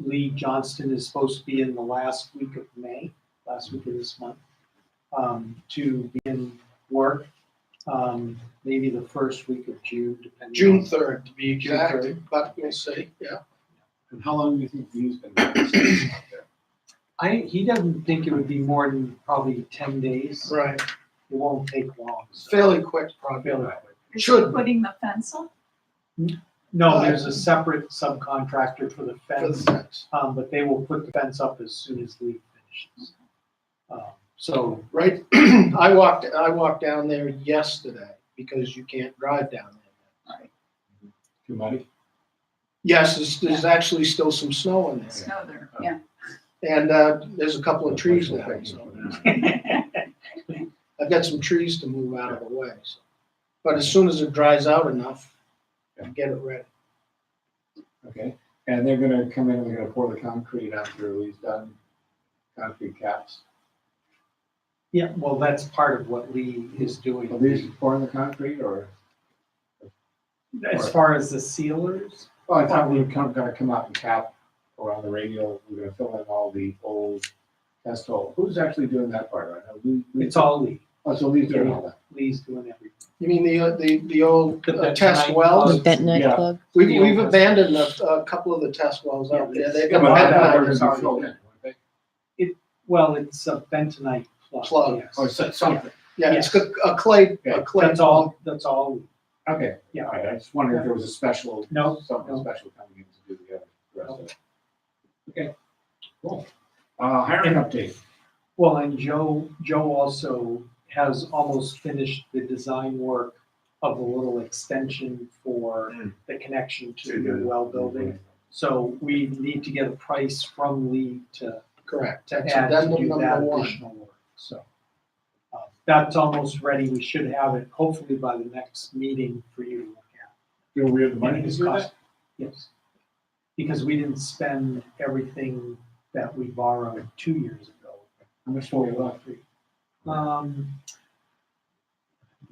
Lee Johnston is supposed to be in the last week of May, last week of this month, to begin work. Maybe the first week of June, depending.
June 3rd to be
June
exact,
3rd.
but we'll see, yeah.
And how long do you think he's been out there?
He doesn't think it would be more than probably 10 days.
Right,
It won't take long.
it's fairly quick project.
Fairly quick.
Is
Should-
he putting the fence up?
No, there's a separate subcontractor for the
For the
fence,
fence.
but they will put the fence up as soon as Lee finishes. So,
Right, I walked down there yesterday because you can't drive down there.
Too muddy?
Yes, there's actually still some snow in there.
Snow there, yeah.
And there's a couple of trees down, so I've got some trees to move out of the way. So. But as soon as it dries out enough, get it ready.
Okay, and they're gonna come in and they're gonna pour the concrete after he's done concrete caps.
yeah, well, that's part of what Lee is doing.
Are these pouring the concrete or?
As far as the sealers,
Oh, I thought we were gonna come out and cap around the radial, we're gonna fill in all the old test hole. Who's actually doing that part? I know
it's all Lee.
Oh, so Lee's doing all that.
Lee's doing everything.
You mean the old
The
test
bentonite
wells?
The bentonite
Yeah.
plug.
We've abandoned a couple of the test wells out there. They've
Yeah,
got
but I thought they were
bentonite
gonna be filled in, weren't they?
Well, it's a bentonite plug.
Plug.
Yes.
Or something.
Yeah, it's a clay.
That's all Lee.
Okay,
Yeah.
all right, I just wondered if there was a special,
No,
something
no.
special coming in to do the rest of it. Okay, cool. Hiring update.
Well, and Joe also has almost finished the design work of a little extension for the connection to the well building. So we need to get a price from Lee to
Correct.
to
That's
add to
addendum
do that
number 1.
additional work, so. That's almost ready, we should have it hopefully by the next meeting for you to look at.
Do we have the money to do that?
Yes, because we didn't spend everything that we borrowed 2 years ago.
How much do we left?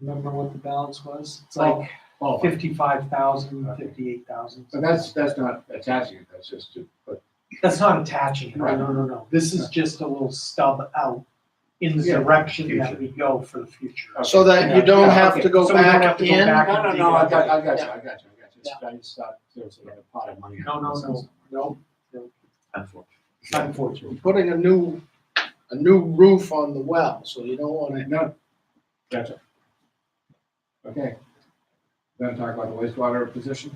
Remember what the balance was? It's like
Oh,
55,000,
Okay.
58,000.
so that's not attaching it, that's just to put,
That's not attaching it,
Right.
no. This is just a little stub out in the
Yeah,
direction
future.
that we go for the future.
So that you don't have to go
So we don't have
back
to go
in.
back.
no, I got you,
Yeah.
I just thought there was a pot of money.
No, unfortunately.
Putting a new roof on the well, so you don't want to.
No, gotcha. Okay. Then talk about the wastewater position.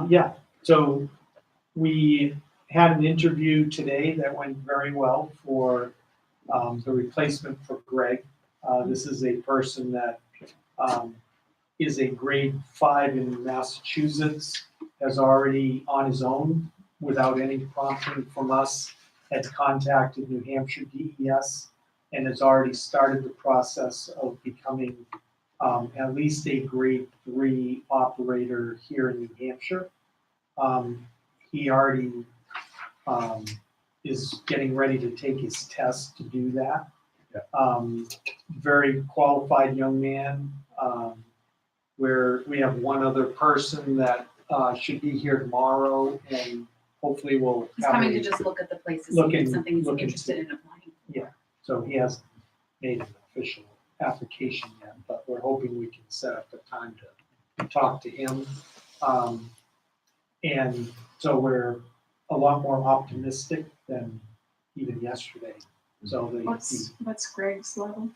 Yeah, so we had an interview today that went very well for the replacement for Greg. This is a person that is a grade 5 in Massachusetts, has already on his own without any prompting from us, had contacted New Hampshire DES and has already started the process of becoming at least a grade 3 operator here in New Hampshire. He already is getting ready to take his test to do that. Very qualified young man, where we have one other person that should be here tomorrow, and hopefully we'll
He's
have
coming to
a,
just look at the places,
Look
see if
in-
something he's
look into-
interested in applying.
so he hasn't made an official application yet, but we're hoping we can set up a time to talk to him. And so we're a lot more optimistic than even yesterday. So
What's Greg's level?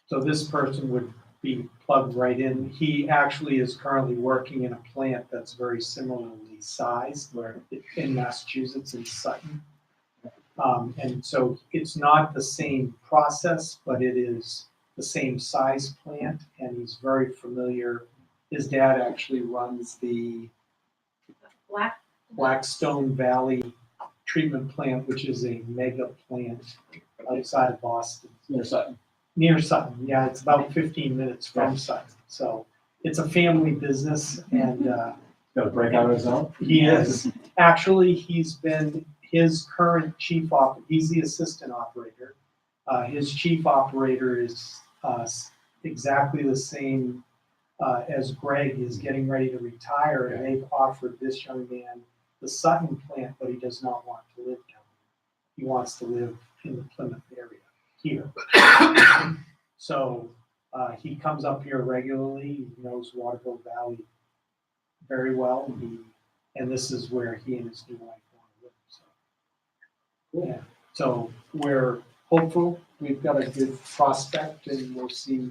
So this person would be plugged right in. He actually is currently working in a plant that's very similarly sized in Massachusetts, in Sutton. And so it's not the same process, but it is the same size plant, and he's very familiar. His dad actually runs the Blackstone Valley Treatment Plant, which is a mega plant outside of Boston.
Near Sutton.
Near Sutton, yeah, it's about 15 minutes from Sutton. So it's a family business, and
Got to break out of his own.
he is, actually, he's been, his current he's the assistant operator. His chief operator is exactly the same as Greg, is getting ready to retire, and they've offered this young man the Sutton plant, but he does not want to live down there. He wants to live in the Plymouth area here. So he comes up here regularly. He knows Waterville Valley very well. And this is where he and his new wife want to live. So, yeah. So we're hopeful. We've got a good prospect, and we'll see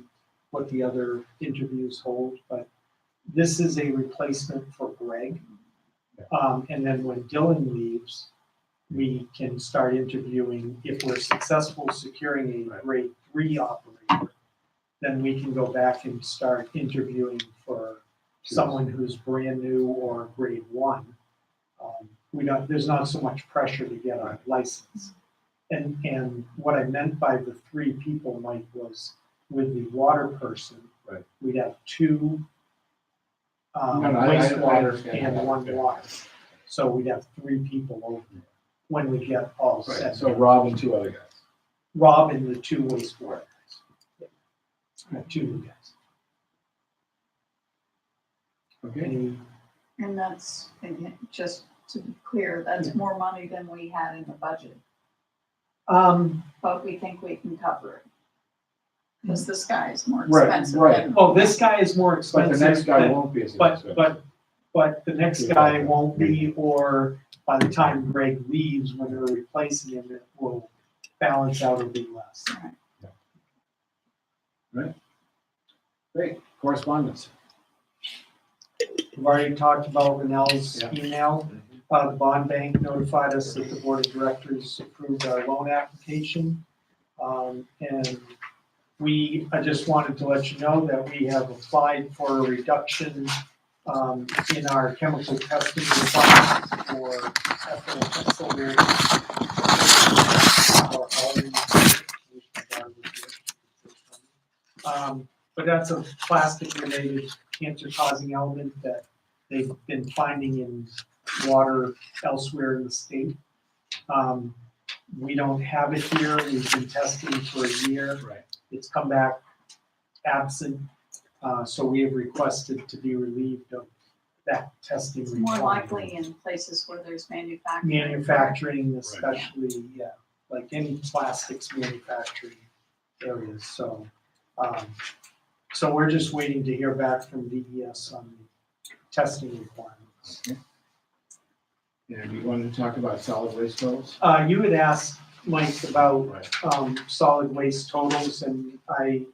what the other interviews hold. But this is a replacement for Greg. And then when Dylan leaves, we can start interviewing. If we're successful securing a grade 3 operator, then we can go back and start interviewing for someone who's brand new or grade 1. There's not so much pressure to get a license. And what I meant by the 3 people, Mike, was with the water person, we'd have 2 wastewater
understand
and
that.
1 water. So we'd have 3 people over there when we get all
Right,
set.
so Rob and 2 other guys.
Rob and the 2 wastewater guys. 2 new guys.
Okay.
Any,
And that's, and just to be clear, that's more money than we had in the budget, but we think we can cover it. Because this guy is more
Right,
expensive
right.
than.
oh, this guy is more
But
expensive.
the next guy
than-
won't be as
But,
expensive.
but the next guy won't be, or by the time Greg leaves, when they're replacing him, it will balance out a bit less.
Great, correspondence.
We've already talked about Rennell's email. The bond bank notified us that the board of directors approved our loan application. And I just wanted to let you know that we have applied for a reduction in our chemical testing requirements for but that's a plastic-related cancer-causing element that they've been finding in water elsewhere in the state. We don't have it here. We've been testing for a year.
Right.
It's come back absent, so we have requested to be relieved of that testing
It's more
requirement.
likely in places where there's manufacturing.
Manufacturing, especially, like any plastics manufacturing areas, so. So we're just waiting to hear back from DES on the testing requirements.
Okay. And you wanted to talk about solid waste totals?
You had asked Mike about
Right.
solid waste totals, and I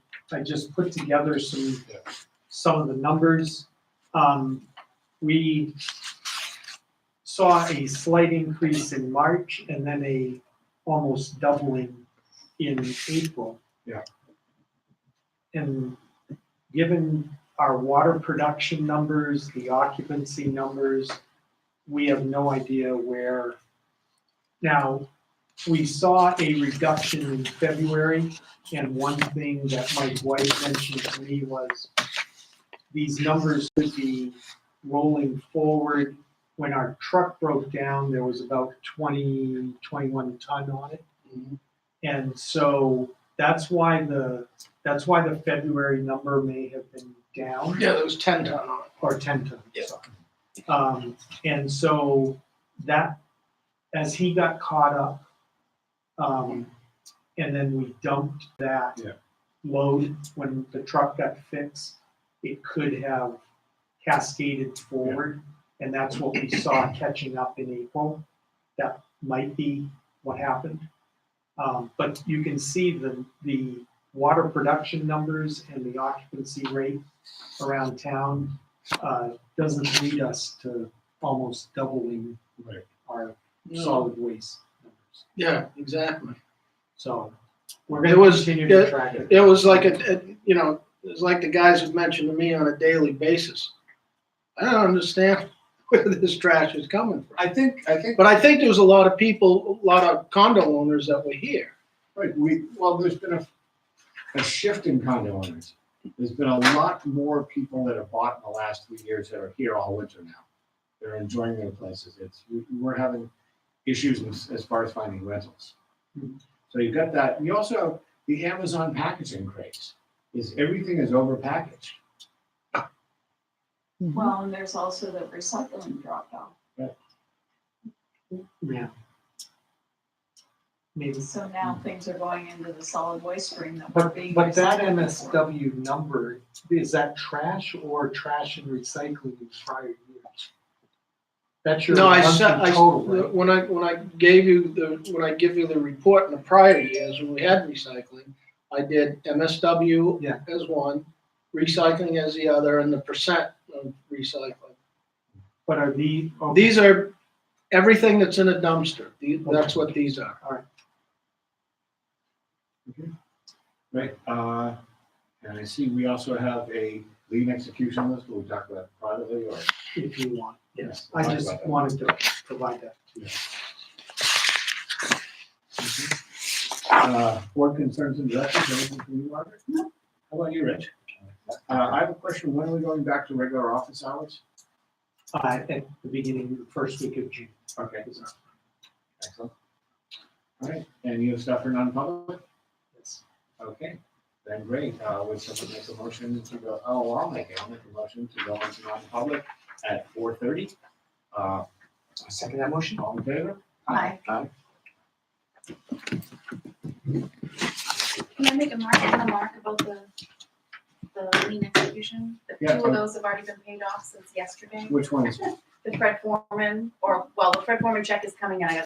just put together some of the numbers. We saw a slight increase in March and then a almost doubling in April.
Yeah.
And given our water production numbers, the occupancy numbers, we have no idea where. Now, we saw a reduction in February, and one thing that Mike White mentioned to me was these numbers could be rolling forward. When our truck broke down, there was about 21 ton on it. And so that's why the February number may have been down.
Yeah, there was 10 ton on it.
Or 10 tons.
Yeah.
And so that, as he got caught up, and then we dumped that
Yeah.
load when the truck got fixed, it could have cascaded forward, and that's what we saw catching up in April. That might be what happened. But you can see the water production numbers and the occupancy rate around town doesn't lead us to almost doubling
Right.
our
No.
solid waste numbers.
Yeah, exactly.
So we're
It
gonna
was-
continue to track it.
It was like it was like the guys have mentioned to me on a daily basis. I don't understand where this trash is coming from.
I think,
But I think there was a lot of people, a lot of condo owners that were here.
right, there's been a shift in condo owners. There's been a lot more people that have bought in the last 3 years that are here all winter now. They're enjoying their places. We're having issues as far as finding rentals. So you've got that. You also have the Amazon packaging craze. Everything is overpackaged.
Well, and there's also the recycling dropped off.
Yeah. Maybe.
So now things are going into the solid waste stream that we're being
But that
recycled for.
MSW number, is that trash or trash and recycling in prior years? That's your
No,
monthly total, right?
when I give you the report in the prior years, when we had recycling, I did MSW
Yeah.
as one, recycling as the other, and the percent of recycling.
But are these? okay.
These are everything that's in a dumpster. That's what these are.
Right, and I see we also have a lien execution list. Will we talk about it privately or?
If you want, yes.
Yeah,
I
we'll talk
just
about that.
wanted to provide that to you.
Board concerns and directives, anything from you, Margaret?
No.
How about you, Rich? I have a question. When are we going back to regular office hours?
At the beginning, the first week of June.
Okay. Excellent. All right, and you have stuff for non-public?
Yes.
Okay, then great. Would someone make a motion to go, I'll make it. I'll make a motion to go into non-public at 4:30.
I second that motion.
All in favor?
Aye.
Aye.
Can I make a remark about the lien execution? The
Yeah,
two of those have already been paid off since yesterday.
Which ones?
The Fred Foreman, the Fred Foreman check is coming in. I got